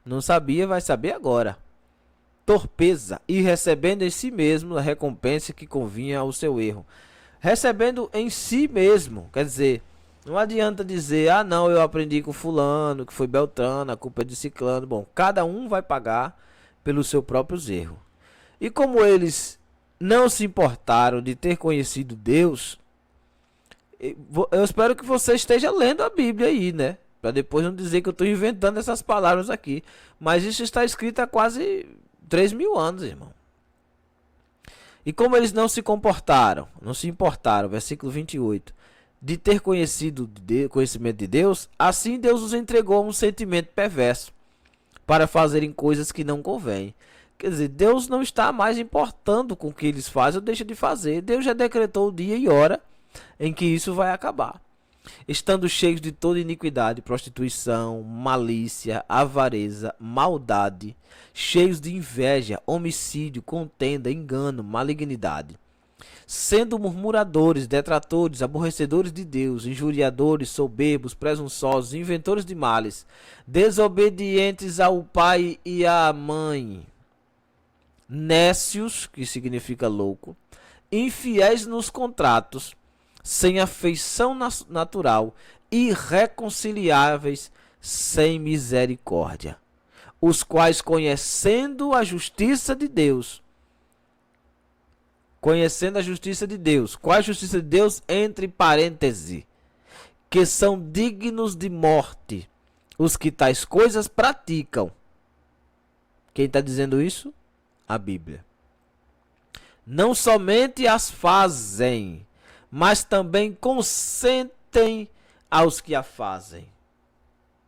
Não sabia, vai saber agora. Torpeza. E recebendo em si mesmo a recompensa que convinha ao seu erro. Recebendo em si mesmo, quer dizer, não adianta dizer, não, eu aprendi com fulano, que foi Beltrano, a culpa é de ciclano. Bom, cada um vai pagar pelos seus próprios erros. E como eles não se importaram de ter conhecido Deus, eu espero que você esteja lendo a Bíblia aí, né? Para depois não dizer que eu estou inventando essas palavras aqui. Mas isso está escrito há quase 3.000 anos, irmão. E como eles não se importaram, versículo 28, de ter conhecimento de Deus, assim Deus os entregou a um sentimento perverso, para fazerem coisas que não convêm. Quer dizer, Deus não está mais importando com o que eles fazem ou deixam de fazer. Deus já decretou o dia e hora em que isso vai acabar. Estando cheios de toda iniquidade, prostituição, malícia, avareza, maldade, cheios de inveja, homicídio, contenda, engano, malignidade, sendo murmuradores, detratores, aborrecedores de Deus, injuriadores, soberbos, presunçosos, inventores de males, desobedientes ao pai e à mãe, nécios, que significa louco, infiéis nos contratos, sem afeição natural, irreconciliáveis, sem misericórdia, os quais, conhecendo a justiça de Deus, qual a justiça de Deus? Entre parênteses, que são dignos de morte os que tais coisas praticam. Quem está dizendo isso? A Bíblia. Não somente as fazem, mas também consentem aos que a fazem.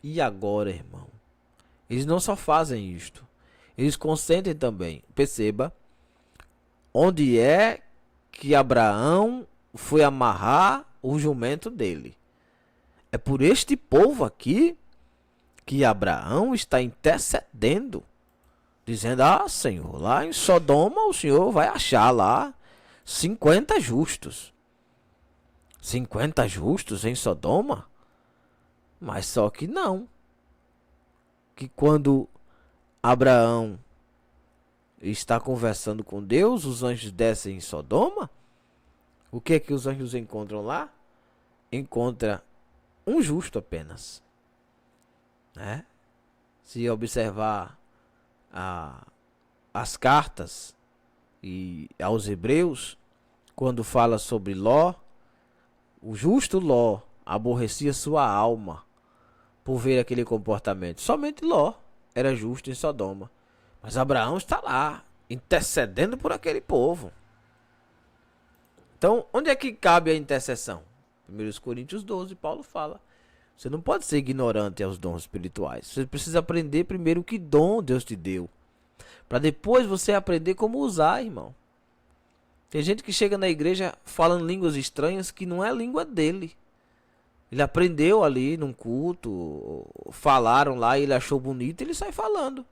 E agora, irmão? Eles não só fazem isto, eles consentem também. Perceba, onde é que Abraão foi amarrar o jumento dele? É por este povo aqui que Abraão está intercedendo, dizendo: ah, Senhor, lá em Sodoma o Senhor vai achar lá 50 justos. 50 justos em Sodoma? Mas só que não. Que quando Abraão está conversando com Deus, os anjos descem em Sodoma. O que é que os anjos encontram lá? Encontra um justo apenas. Né? Se observar as cartas e aos Hebreus, quando fala sobre Ló, o justo Ló aborrecia sua alma por ver aquele comportamento. Somente Ló era justo em Sodoma. Mas Abraão está lá, intercedendo por aquele povo. Então, onde é que cabe a intercessão? 1 Coríntios 12, Paulo fala: você não pode ser ignorante aos dons espirituais. Você precisa aprender primeiro que dom Deus te deu, para depois você aprender como usar, irmão. Tem gente que chega na igreja falando línguas estranhas que não é a língua dele. Ele aprendeu ali num culto, falaram lá, ele achou bonito, ele sai falando.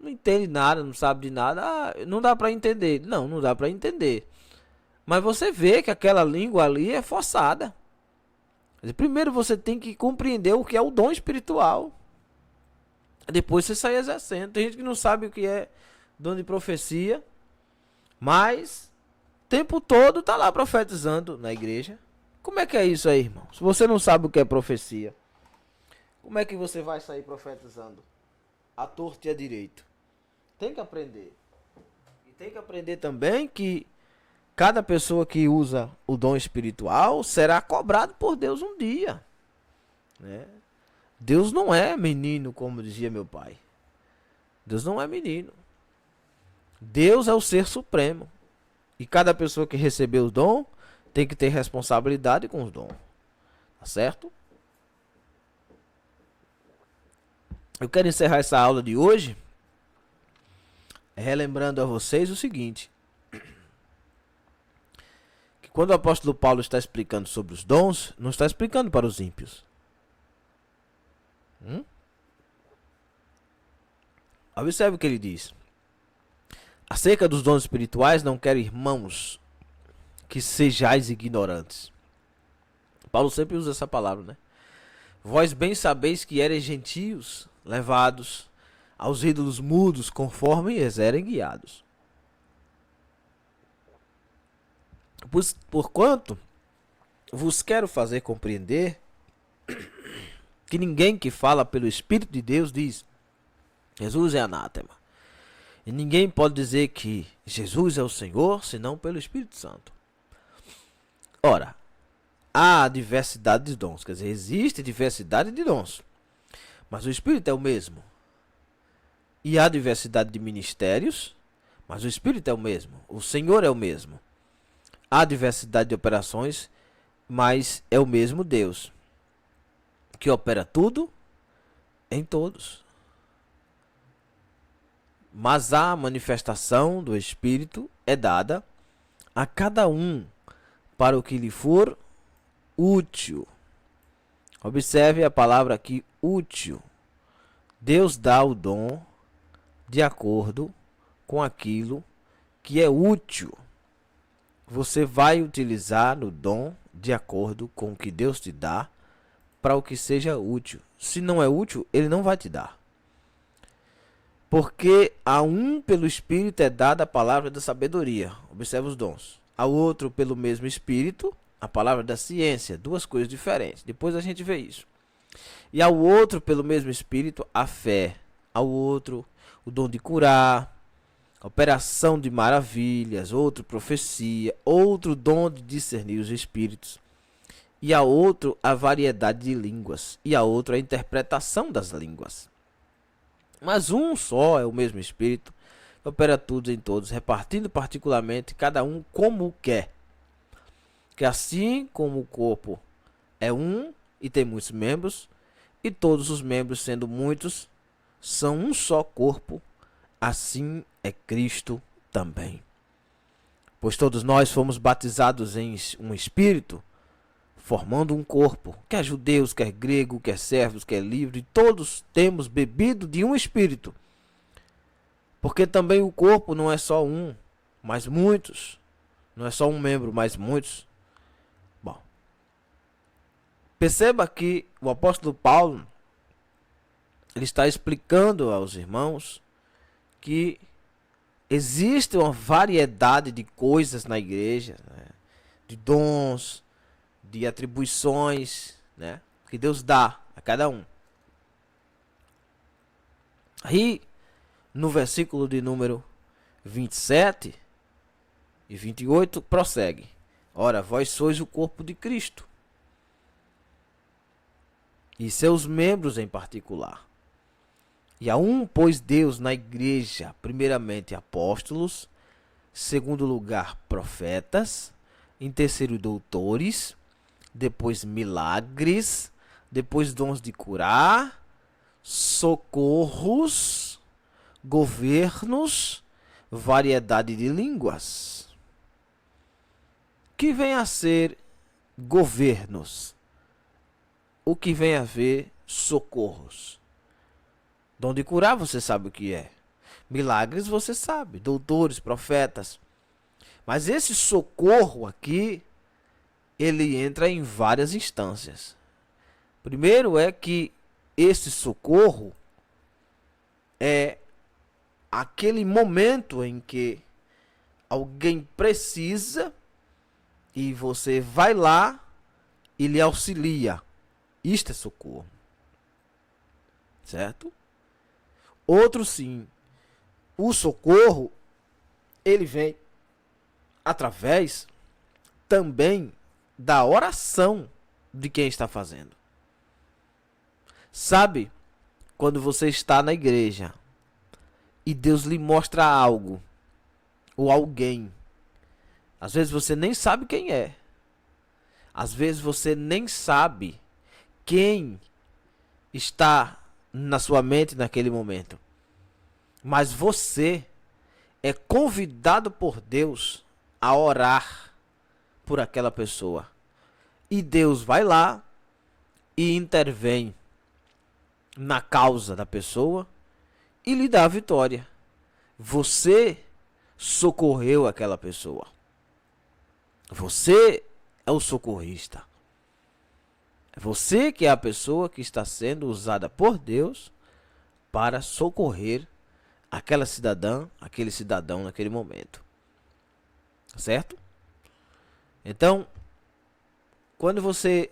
Não entende nada, não sabe de nada. Ah, não dá para entender. Não dá para entender. Mas você vê que aquela língua ali é forçada. Primeiro você tem que compreender o que é o dom espiritual. Depois você sai exercendo. Tem gente que não sabe o que é dom de profecia, mas o tempo todo tá lá profetizando na igreja. Como é que é isso aí, irmão? Se você não sabe o que é profecia, como é que você vai sair profetizando à torta e à direito? Tem que aprender. E tem que aprender também que cada pessoa que usa o dom espiritual será cobrado por Deus um dia. Né? Deus não é menino, como dizia meu pai. Deus não é menino. Deus é o ser supremo. E cada pessoa que recebeu o dom tem que ter responsabilidade com os dons. Tá certo? Eu quero encerrar essa aula de hoje relembrando a vocês o seguinte: que quando o apóstolo Paulo está explicando sobre os dons, não está explicando para os ímpios. Observe o que ele diz. Acerca dos dons espirituais, não quero, irmãos, que sejais ignorantes. Paulo sempre usa essa palavra, né? Vós bem sabeis que eres gentios, levados aos ídolos mudos, conforme eles eram guiados. Porquanto vos quero fazer compreender que ninguém que fala pelo Espírito de Deus diz: Jesus é anátema. E ninguém pode dizer que Jesus é o Senhor, senão pelo Espírito Santo. Ora, há diversidade de dons, quer dizer, existe diversidade de dons, mas o Espírito é o mesmo. E há diversidade de ministérios, mas o Espírito é o mesmo. O Senhor é o mesmo. Há diversidade de operações, mas é o mesmo Deus, que opera tudo em todos. Mas a manifestação do Espírito é dada a cada um para o que lhe for útil. Observe a palavra aqui, útil. Deus dá o dom de acordo com aquilo que é útil. Você vai utilizar o dom de acordo com o que Deus te dá para o que seja útil. Se não é útil, Ele não vai te dar. Porque a um pelo Espírito é dada a palavra da sabedoria. Observa os dons. Ao outro pelo mesmo Espírito a palavra da ciência. Duas coisas diferentes. Depois a gente vê isso. E ao outro pelo mesmo Espírito a fé. Ao outro o dom de curar, operação de maravilhas, outro profecia, outro dom de discernir os espíritos. E a outro a variedade de línguas. E a outro a interpretação das línguas. Mas um só é o mesmo Espírito, que opera tudo em todos, repartindo particularmente cada um como quer. Que assim como o corpo é um e tem muitos membros, e todos os membros, sendo muitos, são um só corpo, assim é Cristo também. Pois todos nós fomos batizados em um Espírito, formando um corpo, quer judeus, quer grego, quer servos, quer livre, todos temos bebido de um Espírito. Porque também o corpo não é só um, mas muitos. Não é só um membro, mas muitos. Bom, perceba que o apóstolo Paulo, ele está explicando aos irmãos que existe uma variedade de coisas na igreja, né? De dons, de atribuições, né, que Deus dá a cada um. Aí, no versículo de número 27 e 28, prossegue. Ora, vós sois o corpo de Cristo, e seus membros em particular. E a um pôs Deus na igreja, primeiramente apóstolos, segundo lugar profetas, em terceiro doutores, depois milagres, depois dons de curar, socorros, governos, variedade de línguas. Que vem a ser governos? O que vem a ver socorros? Dom de curar você sabe o que é. Milagres você sabe, doutores, profetas. Mas esse socorro aqui, ele entra em várias instâncias. Primeiro é que esse socorro é aquele momento em que alguém precisa e você vai lá e lhe auxilia. Isto é socorro. Certo? Outro sim. O socorro, ele vem através também da oração de quem está fazendo. Sabe, quando você está na igreja e Deus lhe mostra algo ou alguém, às vezes você nem sabe quem é. Às vezes você nem sabe quem está na sua mente naquele momento. Mas você é convidado por Deus a orar por aquela pessoa. E Deus vai lá e intervém na causa da pessoa e lhe dá a vitória. Você socorreu aquela pessoa. Você é o socorrista. É você que é a pessoa que está sendo usada por Deus para socorrer aquela cidadã, aquele cidadão naquele momento. Certo? Então, quando você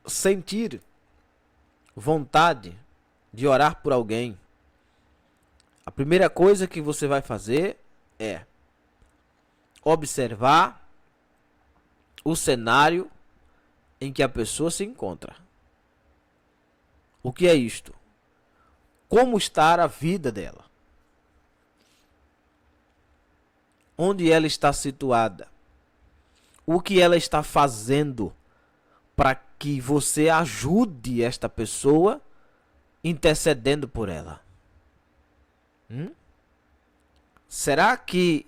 sentir vontade de orar por alguém, a primeira coisa que você vai fazer é observar o cenário em que a pessoa se encontra. O que é isto? Como está a vida dela? Onde ela está situada? O que ela está fazendo para que você ajude esta pessoa intercedendo por ela? Será que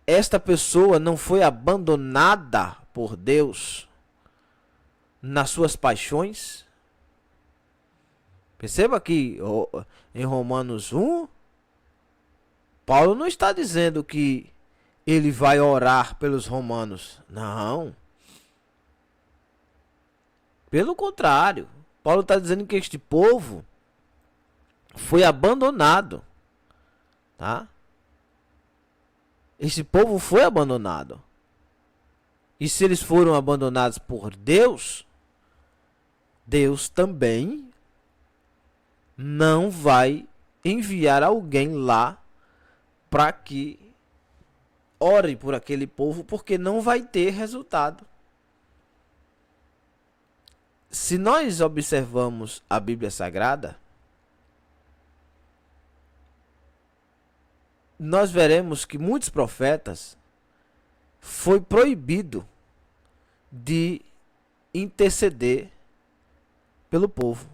esta pessoa não foi abandonada por Deus nas suas paixões? Perceba que em Romanos 1, Paulo não está dizendo que ele vai orar pelos romanos. Não. Pelo contrário, Paulo está dizendo que este povo foi abandonado, tá? Esse povo foi abandonado. E se eles foram abandonados por Deus, Deus também não vai enviar alguém lá para que ore por aquele povo, porque não vai ter resultado. Se nós observamos a Bíblia Sagrada, nós veremos que muitos profetas foi proibido de interceder pelo povo.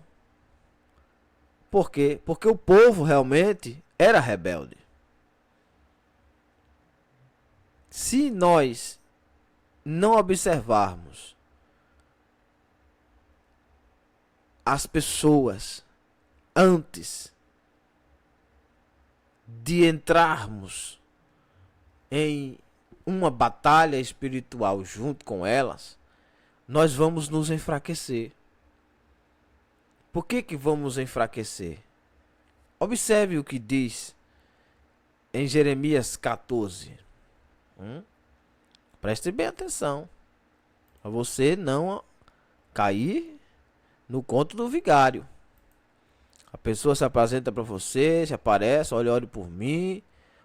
Por quê? Porque o povo realmente era rebelde. Se nós não observarmos as pessoas antes de entrarmos em uma batalha espiritual junto com elas, nós vamos nos enfraquecer. Por que vamos enfraquecer? Observe o que diz em Jeremias 14. Preste bem atenção, para você não cair no conto do vigário. A pessoa se apresenta para você, se aparece, olha, ore por mim,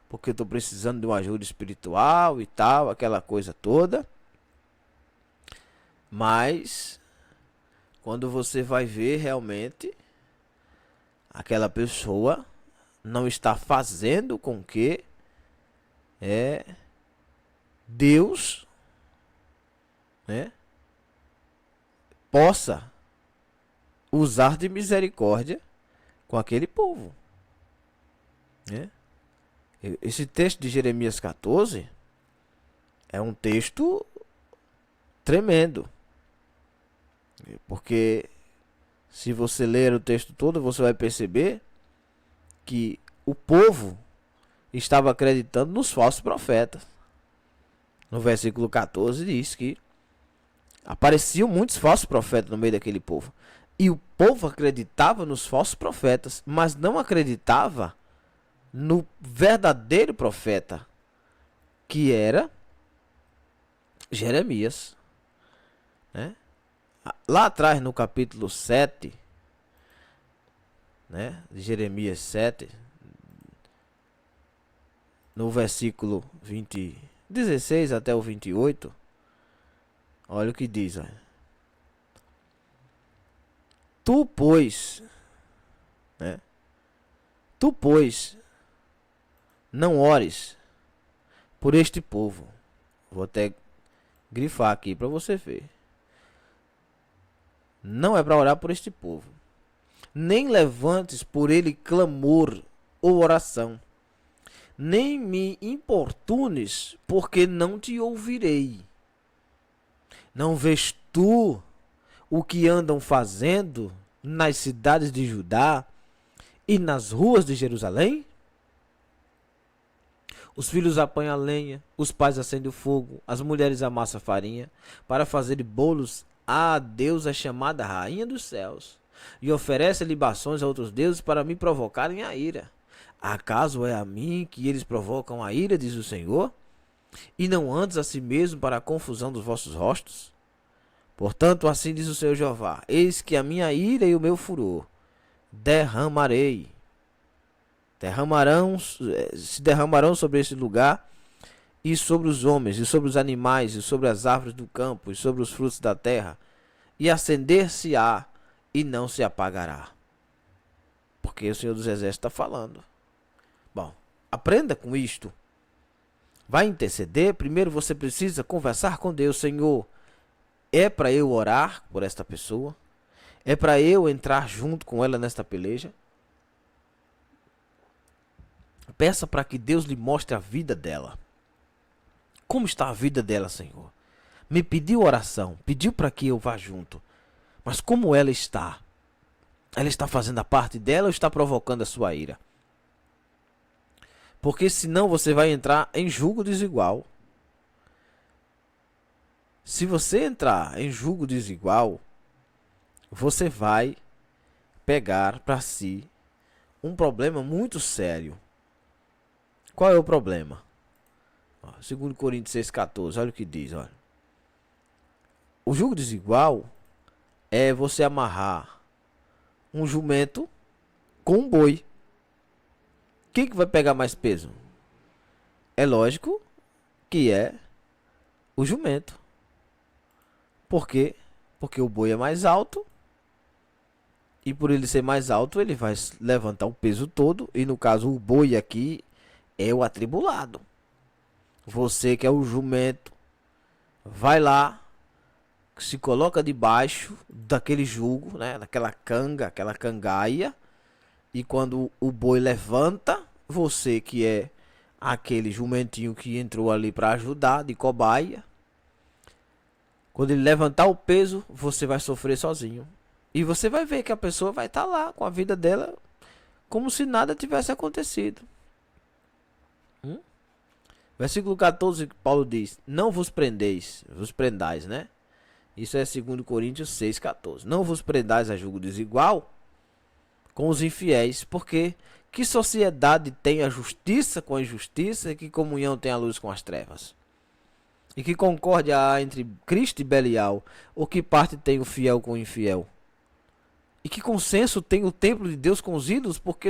porque eu estou precisando de uma ajuda espiritual e tal, aquela coisa toda. Mas quando você vai ver realmente, aquela pessoa não está fazendo com que Deus, né, possa usar de misericórdia com aquele povo, né? Esse texto de Jeremias 14 é um texto tremendo, porque se você ler o texto todo, você vai perceber que o povo estava acreditando nos falsos profetas. No versículo 14 diz que apareciam muitos falsos profetas no meio daquele povo. E o povo acreditava nos falsos profetas, mas não acreditava no verdadeiro profeta, que era Jeremias, né? Lá atrás, no capítulo 7, né, de Jeremias 7, no versículo 16 até o 28, olha o que diz, olha. Tu, pois, não ores por este povo. Vou até grifar aqui para você ver. Não é para orar por este povo. Nem levantes por ele clamor ou oração. Nem me importunes, porque não te ouvirei. Não vês tu o que andam fazendo nas cidades de Judá e nas ruas de Jerusalém? Os filhos apanham a lenha, os pais acendem o fogo, as mulheres amassam a farinha, para fazer bolos à deusa chamada Rainha dos Céus, e oferecem libações a outros deuses para me provocarem a ira. Acaso é a mim que eles provocam a ira, diz o Senhor? E não andes a si mesmo para a confusão dos vossos rostos? Portanto, assim diz o Senhor Jeová: eis que a minha ira e o meu furor derramarei. Se derramarão sobre este lugar, e sobre os homens, e sobre os animais, e sobre as árvores do campo, e sobre os frutos da terra, e acender-se-á, e não se apagará. Porque o Senhor dos Exércitos está falando. Bom, aprenda com isto. Vai interceder, primeiro você precisa conversar com Deus. Senhor, é para eu orar por esta pessoa? É para eu entrar junto com ela nesta peleja? Peça para que Deus lhe mostre a vida dela. Como está a vida dela, Senhor? Me pediu oração, pediu para que eu vá junto. Mas como ela está? Ela está fazendo a parte dela ou está provocando a sua ira? Porque senão você vai entrar em julgo desigual. Se você entrar em julgo desigual, você vai pegar para si um problema muito sério. Qual é o problema? 2 Coríntios 6,14, olha o que diz, olha. O jugo desigual é você amarrar um jumento com um boi. Quem que vai pegar mais peso? É lógico que é o jumento. Por quê? Porque o boi é mais alto. E por ele ser mais alto, ele vai levantar o peso todo. E no caso, o boi aqui é o atribulado. Você que é o jumento, vai lá, se coloca debaixo daquele jugo, né? Daquela canga, aquela cangaia. E quando o boi levanta, você que é aquele jumentinho que entrou ali para ajudar, de cobaia. Quando ele levantar o peso, você vai sofrer sozinho. E você vai ver que a pessoa vai estar lá com a vida dela como se nada tivesse acontecido. Versículo 14, Paulo diz: não vos prendais, né? Isso é 2 Coríntios 6,14. Não vos prendais a julgo desigual com os infiéis, porque que sociedade tem a justiça com a injustiça, e que comunhão tem a luz com as trevas? E que concórdia há entre Cristo e Belial? Ou que parte tem o fiel com o infiel? E que consenso tem o templo de Deus com os ídolos? Porque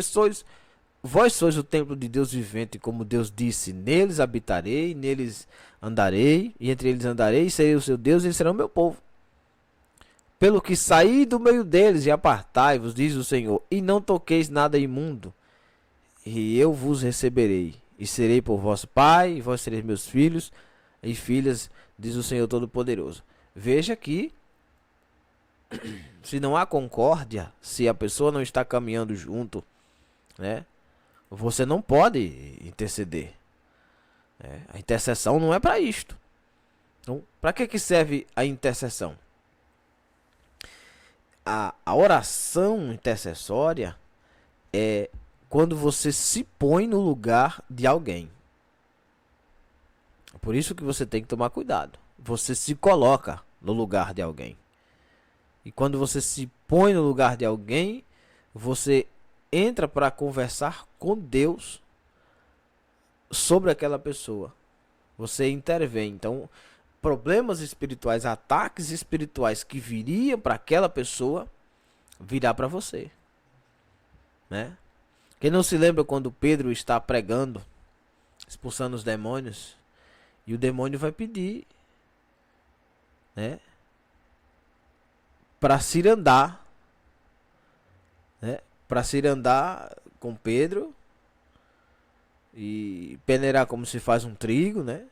vós sois o templo de Deus vivente, como Deus disse: neles habitarei, neles andarei, e entre eles andarei, e serei o seu Deus, e eles serão meu povo. Pelo que saí do meio deles e apartai-vos, diz o Senhor, e não toqueis nada imundo, e eu vos receberei, e serei por vosso pai, e vós sereis meus filhos e filhas, diz o Senhor Todo-Poderoso. Veja que, se não há concórdia, se a pessoa não está caminhando junto, né, você não pode interceder. A intercessão não é para isto. Então, para que serve a intercessão? A oração intercessória é quando você se põe no lugar de alguém. Por isso que você tem que tomar cuidado. Você se coloca no lugar de alguém. E quando você se põe no lugar de alguém, você entra para conversar com Deus sobre aquela pessoa. Você intervém. Então, problemas espirituais, ataques espirituais que viriam para aquela pessoa, virá para você, né? Quem não se lembra quando Pedro está pregando, expulsando os demônios, e o demônio vai pedir, né, para cirandar, né, para cirandar com Pedro e peneirar como se faz um trigo, né?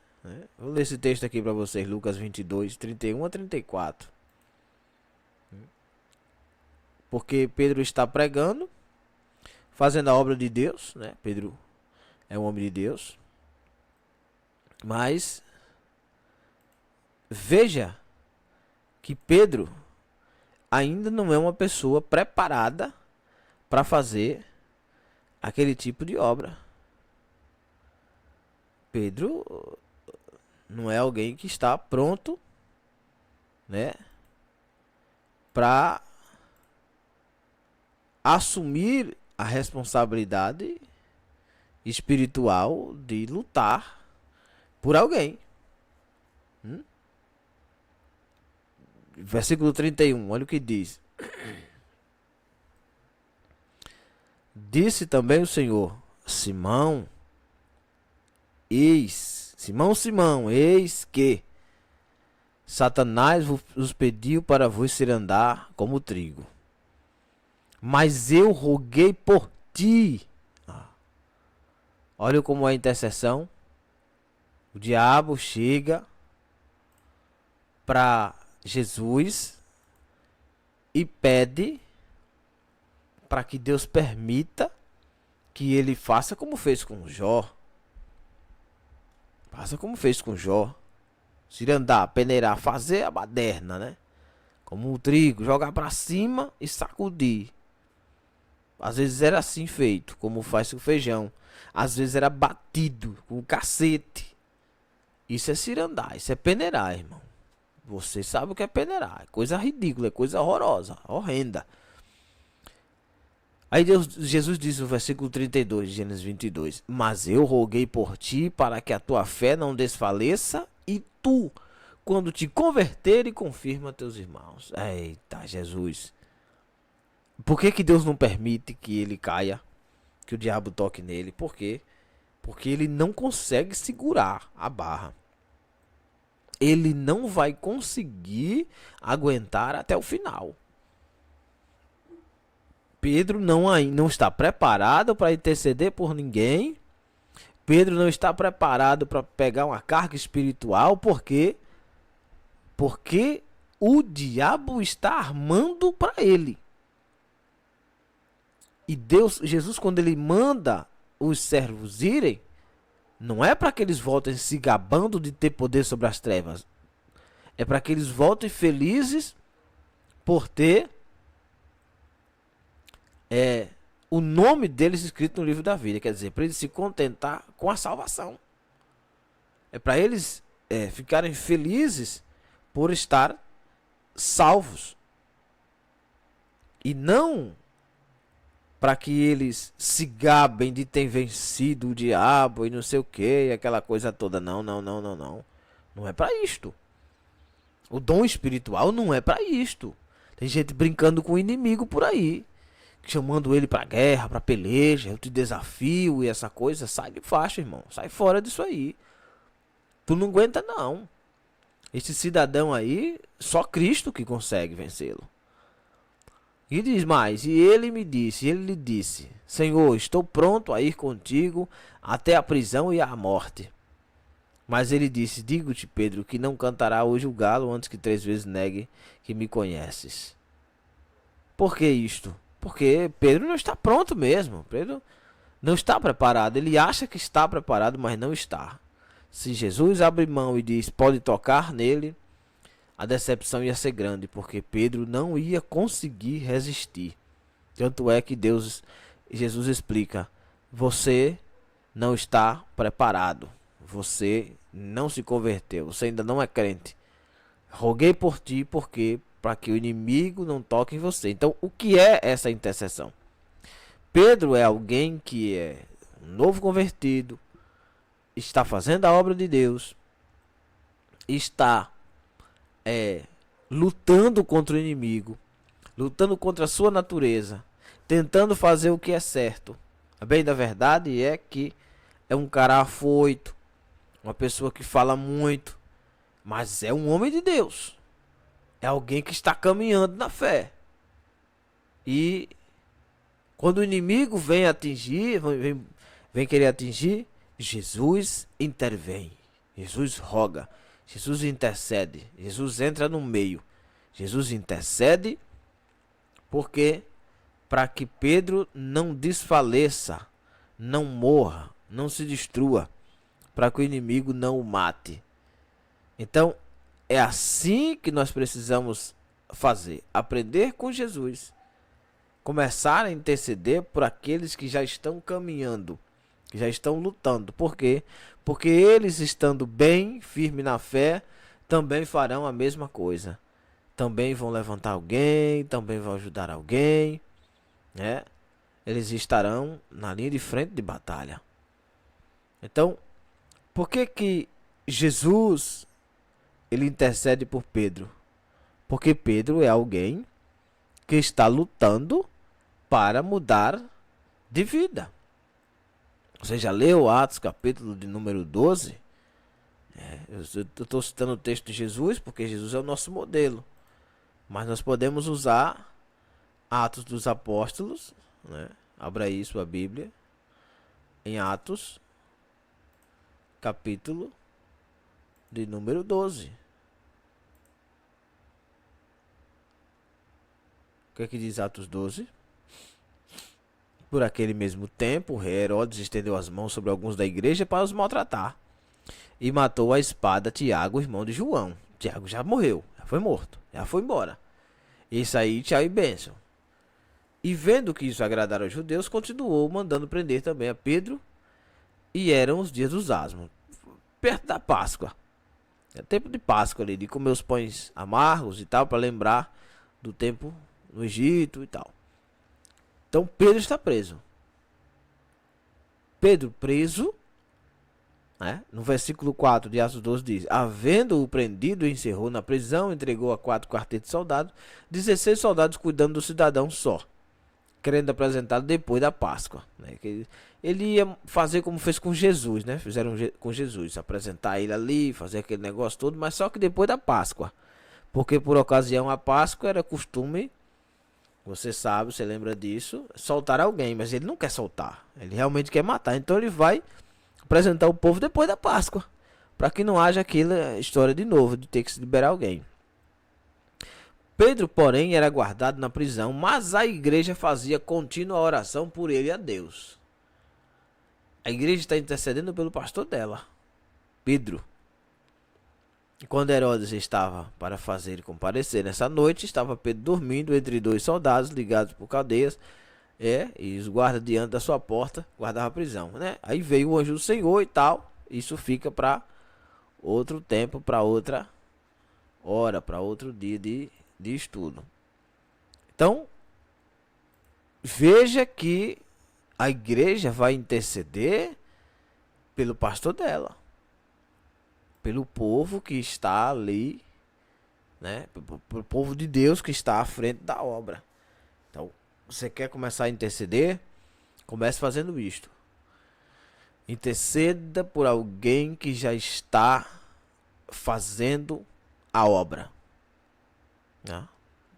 Vou ler esse texto aqui para vocês, Lucas 22, 31 a 34. Porque Pedro está pregando, fazendo a obra de Deus, né? Pedro é um homem de Deus. Mas veja que Pedro ainda não é uma pessoa preparada para fazer aquele tipo de obra. Pedro não é alguém que está pronto, né, para assumir a responsabilidade espiritual de lutar por alguém. Versículo 31, olha o que diz. Disse também o Senhor: Simão, Simão, eis que Satanás vos pediu para vos cirandar como trigo. Mas eu roguei por ti. Olha como é a intercessão. O diabo chega para Jesus e pede para que Deus permita que ele faça como fez com Jó. Faça como fez com Jó. Cirandar, peneirar, fazer a baderna, né? Como o trigo, jogar para cima e sacudir. Às vezes era assim feito, como faz com o feijão. Às vezes era batido com o cacete. Isso é cirandar, isso é peneirar, irmão. Você sabe o que é peneirar. É coisa ridícula, é coisa horrorosa, horrenda. Aí Jesus diz no versículo 32 de Gênesis 22: Mas eu roguei por ti para que a tua fé não desfaleça, e tu, quando te converter, confirma teus irmãos. Eita, Jesus. Por que Deus não permite que ele caia, que o diabo toque nele? Por quê? Porque ele não consegue segurar a barra. Ele não vai conseguir aguentar até o final. Pedro não está preparado para interceder por ninguém. Pedro não está preparado para pegar uma carga espiritual. Por quê? Porque o diabo está armando para ele. E Jesus, quando ele manda os servos irem, não é para que eles voltem se gabando de ter poder sobre as trevas. É para que eles voltem felizes por ter o nome deles escrito no livro da vida. Quer dizer, para eles se contentar com a salvação. É para eles ficarem felizes por estar salvos. E não para que eles se gabem de ter vencido o diabo e não sei o que, aquela coisa toda. Não. Não é para isto. O dom espiritual não é para isto. Tem gente brincando com o inimigo por aí, chamando ele para guerra, para peleja, eu te desafio e essa coisa. Sai de faixa, irmão. Sai fora disso aí. Tu não aguenta, não. Esse cidadão aí, só Cristo que consegue vencê-lo. E diz mais: e ele lhe disse, Senhor, estou pronto a ir contigo até a prisão e à morte. Mas ele disse, digo-te, Pedro, que não cantará hoje o galo antes que 3 vezes negue que me conheces. Por que isto? Porque Pedro não está pronto mesmo. Pedro não está preparado. Ele acha que está preparado, mas não está. Se Jesus abre mão e diz, pode tocar nele, a decepção ia ser grande, porque Pedro não ia conseguir resistir. Tanto é que Jesus explica, você não está preparado. Você não se converteu. Você ainda não é crente. Roguei por ti, porque para que o inimigo não toque em você. Então, o que é essa intercessão? Pedro é alguém que é um novo convertido, está fazendo a obra de Deus, está lutando contra o inimigo, lutando contra a sua natureza, tentando fazer o que é certo. A bem da verdade é que é um cara afoito, uma pessoa que fala muito, mas é um homem de Deus. É alguém que está caminhando na fé. E quando o inimigo vem atingir, vem querer atingir, Jesus intervém. Jesus roga. Jesus intercede. Jesus entra no meio. Jesus intercede porque para que Pedro não desfaleça, não morra, não se destrua, para que o inimigo não o mate. Então, é assim que nós precisamos fazer. Aprender com Jesus. Começar a interceder por aqueles que já estão caminhando, que já estão lutando. Por quê? Porque eles, estando bem, firme na fé, também farão a mesma coisa. Também vão levantar alguém, também vão ajudar alguém, né? Eles estarão na linha de frente de batalha. Então, por que Jesus ele intercede por Pedro? Porque Pedro é alguém que está lutando para mudar de vida. Você já leu Atos capítulo de número 12? Eu estou citando o texto de Jesus porque Jesus é o nosso modelo. Mas nós podemos usar Atos dos Apóstolos, né? Abra aí sua Bíblia em Atos capítulo de número 12. O que é que diz Atos 12? Por aquele mesmo tempo, o rei Herodes estendeu as mãos sobre alguns da igreja para os maltratar. E matou a espada Tiago, irmão de João. Tiago já morreu, já foi morto, já foi embora. Isso aí, tchau e bênção. E vendo que isso agradara aos judeus, continuou mandando prender também a Pedro. E eram os dias dos asmos, perto da Páscoa. É tempo de Páscoa ali, de comer os pães amargos e tal, para lembrar do tempo no Egito e tal. Então Pedro está preso. Pedro preso, né? No versículo 4 de Atos 12 diz: havendo-o prendido, encerrou na prisão, entregou a 4 quartetos de soldados, 16 soldados cuidando do cidadão só, querendo apresentá-lo depois da Páscoa, né? Que ele ia fazer como fez com Jesus, né? Fizeram com Jesus, apresentar ele ali, fazer aquele negócio todo, mas só que depois da Páscoa, porque por ocasião a Páscoa era costume, você sabe, você lembra disso, soltar alguém, mas ele não quer soltar, ele realmente quer matar, então ele vai apresentar o povo depois da Páscoa, para que não haja aquela história de novo de ter que se liberar alguém. Pedro, porém, era guardado na prisão, mas a igreja fazia contínua oração por ele a Deus. A igreja está intercedendo pelo pastor dela, Pedro. E quando Herodes estava para fazer comparecer nessa noite, estava Pedro dormindo entre 2 soldados ligados por cadeias, e os guardas diante da sua porta guardavam a prisão, né? Aí veio o anjo do Senhor e tal. Isso fica para outro tempo, para outra hora, para outro dia de estudo. Então, veja que a igreja vai interceder pelo pastor dela, pelo povo que está ali, né? Pelo povo de Deus que está à frente da obra. Então, você quer começar a interceder? Comece fazendo isto. Interceda por alguém que já está fazendo a obra.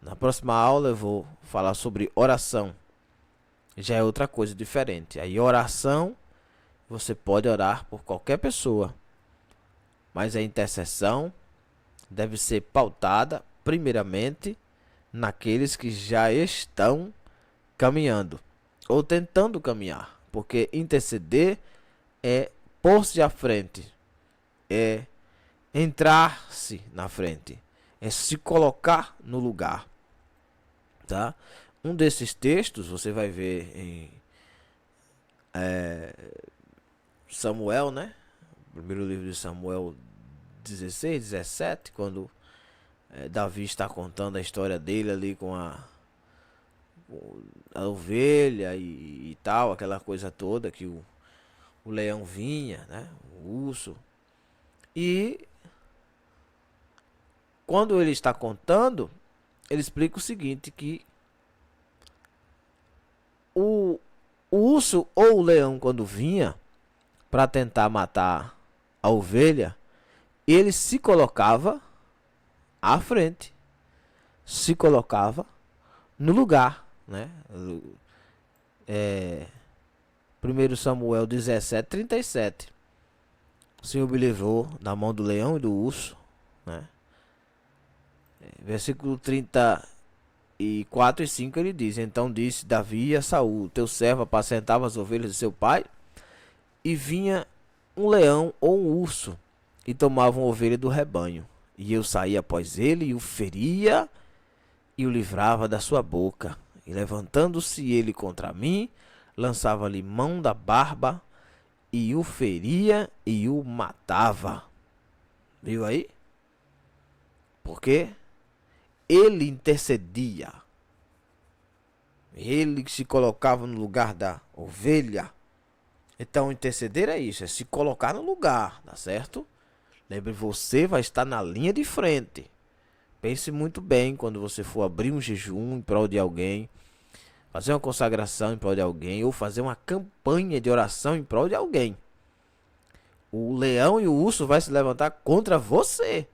Na próxima aula eu vou falar sobre oração. Já é outra coisa diferente. Aí oração, você pode orar por qualquer pessoa, mas a intercessão deve ser pautada primeiramente naqueles que já estão caminhando ou tentando caminhar, porque interceder é pôr-se à frente, é entrar-se na frente, é se colocar no lugar, tá? Um desses textos você vai ver em Samuel, né? Primeiro livro de Samuel 16, 17, quando Davi está contando a história dele ali com a ovelha e tal, aquela coisa toda que o leão vinha, né? O urso. E quando ele está contando, ele explica o seguinte, que o urso ou o leão, quando vinha para tentar matar a ovelha, ele se colocava à frente, se colocava no lugar, né? 1 Samuel 17, 37. O Senhor me livrou da mão do leão e do urso, né? Versículo 34 e 5 ele diz: então disse Davi a Saul, teu servo apacentava as ovelhas de seu pai, e vinha um leão ou um urso e tomava uma ovelha do rebanho, e eu saía após ele e o feria e o livrava da sua boca, e levantando-se ele contra mim, lançava-lhe mão da barba e o feria e o matava. Viu aí? Porque ele intercedia, ele se colocava no lugar da ovelha. Então interceder é isso, é se colocar no lugar, tá certo? Lembre, você vai estar na linha de frente. Pense muito bem quando você for abrir um jejum em prol de alguém, fazer uma consagração em prol de alguém, ou fazer uma campanha de oração em prol de alguém. O leão e o urso vai se levantar contra você,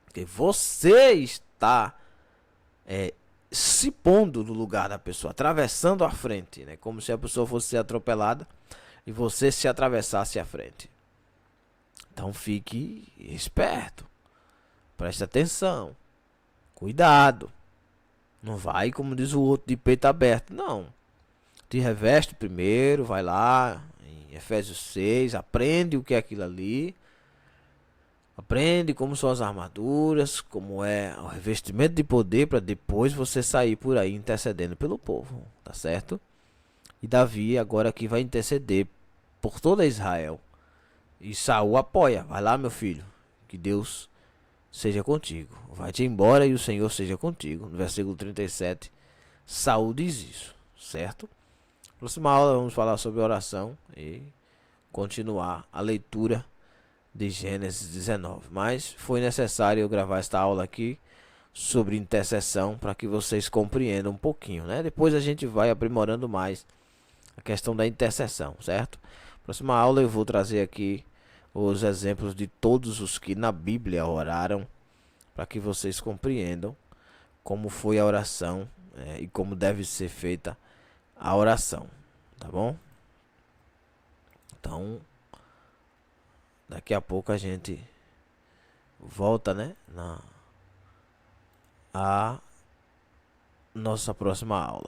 porque você está se pondo no lugar da pessoa, atravessando a frente, né? Como se a pessoa fosse ser atropelada e você se atravessasse à frente. Então fique esperto, preste atenção, cuidado. Não vai, como diz o outro, de peito aberto, não. Te reveste primeiro, vai lá em Efésios 6, aprende o que é aquilo ali. Aprende como são as armaduras, como é o revestimento de poder, para depois você sair por aí intercedendo pelo povo, tá certo? E Davi agora aqui vai interceder por toda Israel. E Saul apoia. Vai lá, meu filho, que Deus seja contigo. Vai-te embora e o Senhor seja contigo. No versículo 37, Saul diz isso. certo? Próxima aula vamos falar sobre oração e continuar a leitura de Gênesis 19. Mas foi necessário eu gravar esta aula aqui sobre intercessão para que vocês compreendam um pouquinho, né? Depois a gente vai aprimorando mais a questão da intercessão, certo? Próxima aula eu vou trazer aqui os exemplos de todos os que na Bíblia oraram, para que vocês compreendam como foi a oração e como deve ser feita a oração, tá bom? Então, daqui a pouco a gente volta, né, a nossa próxima aula.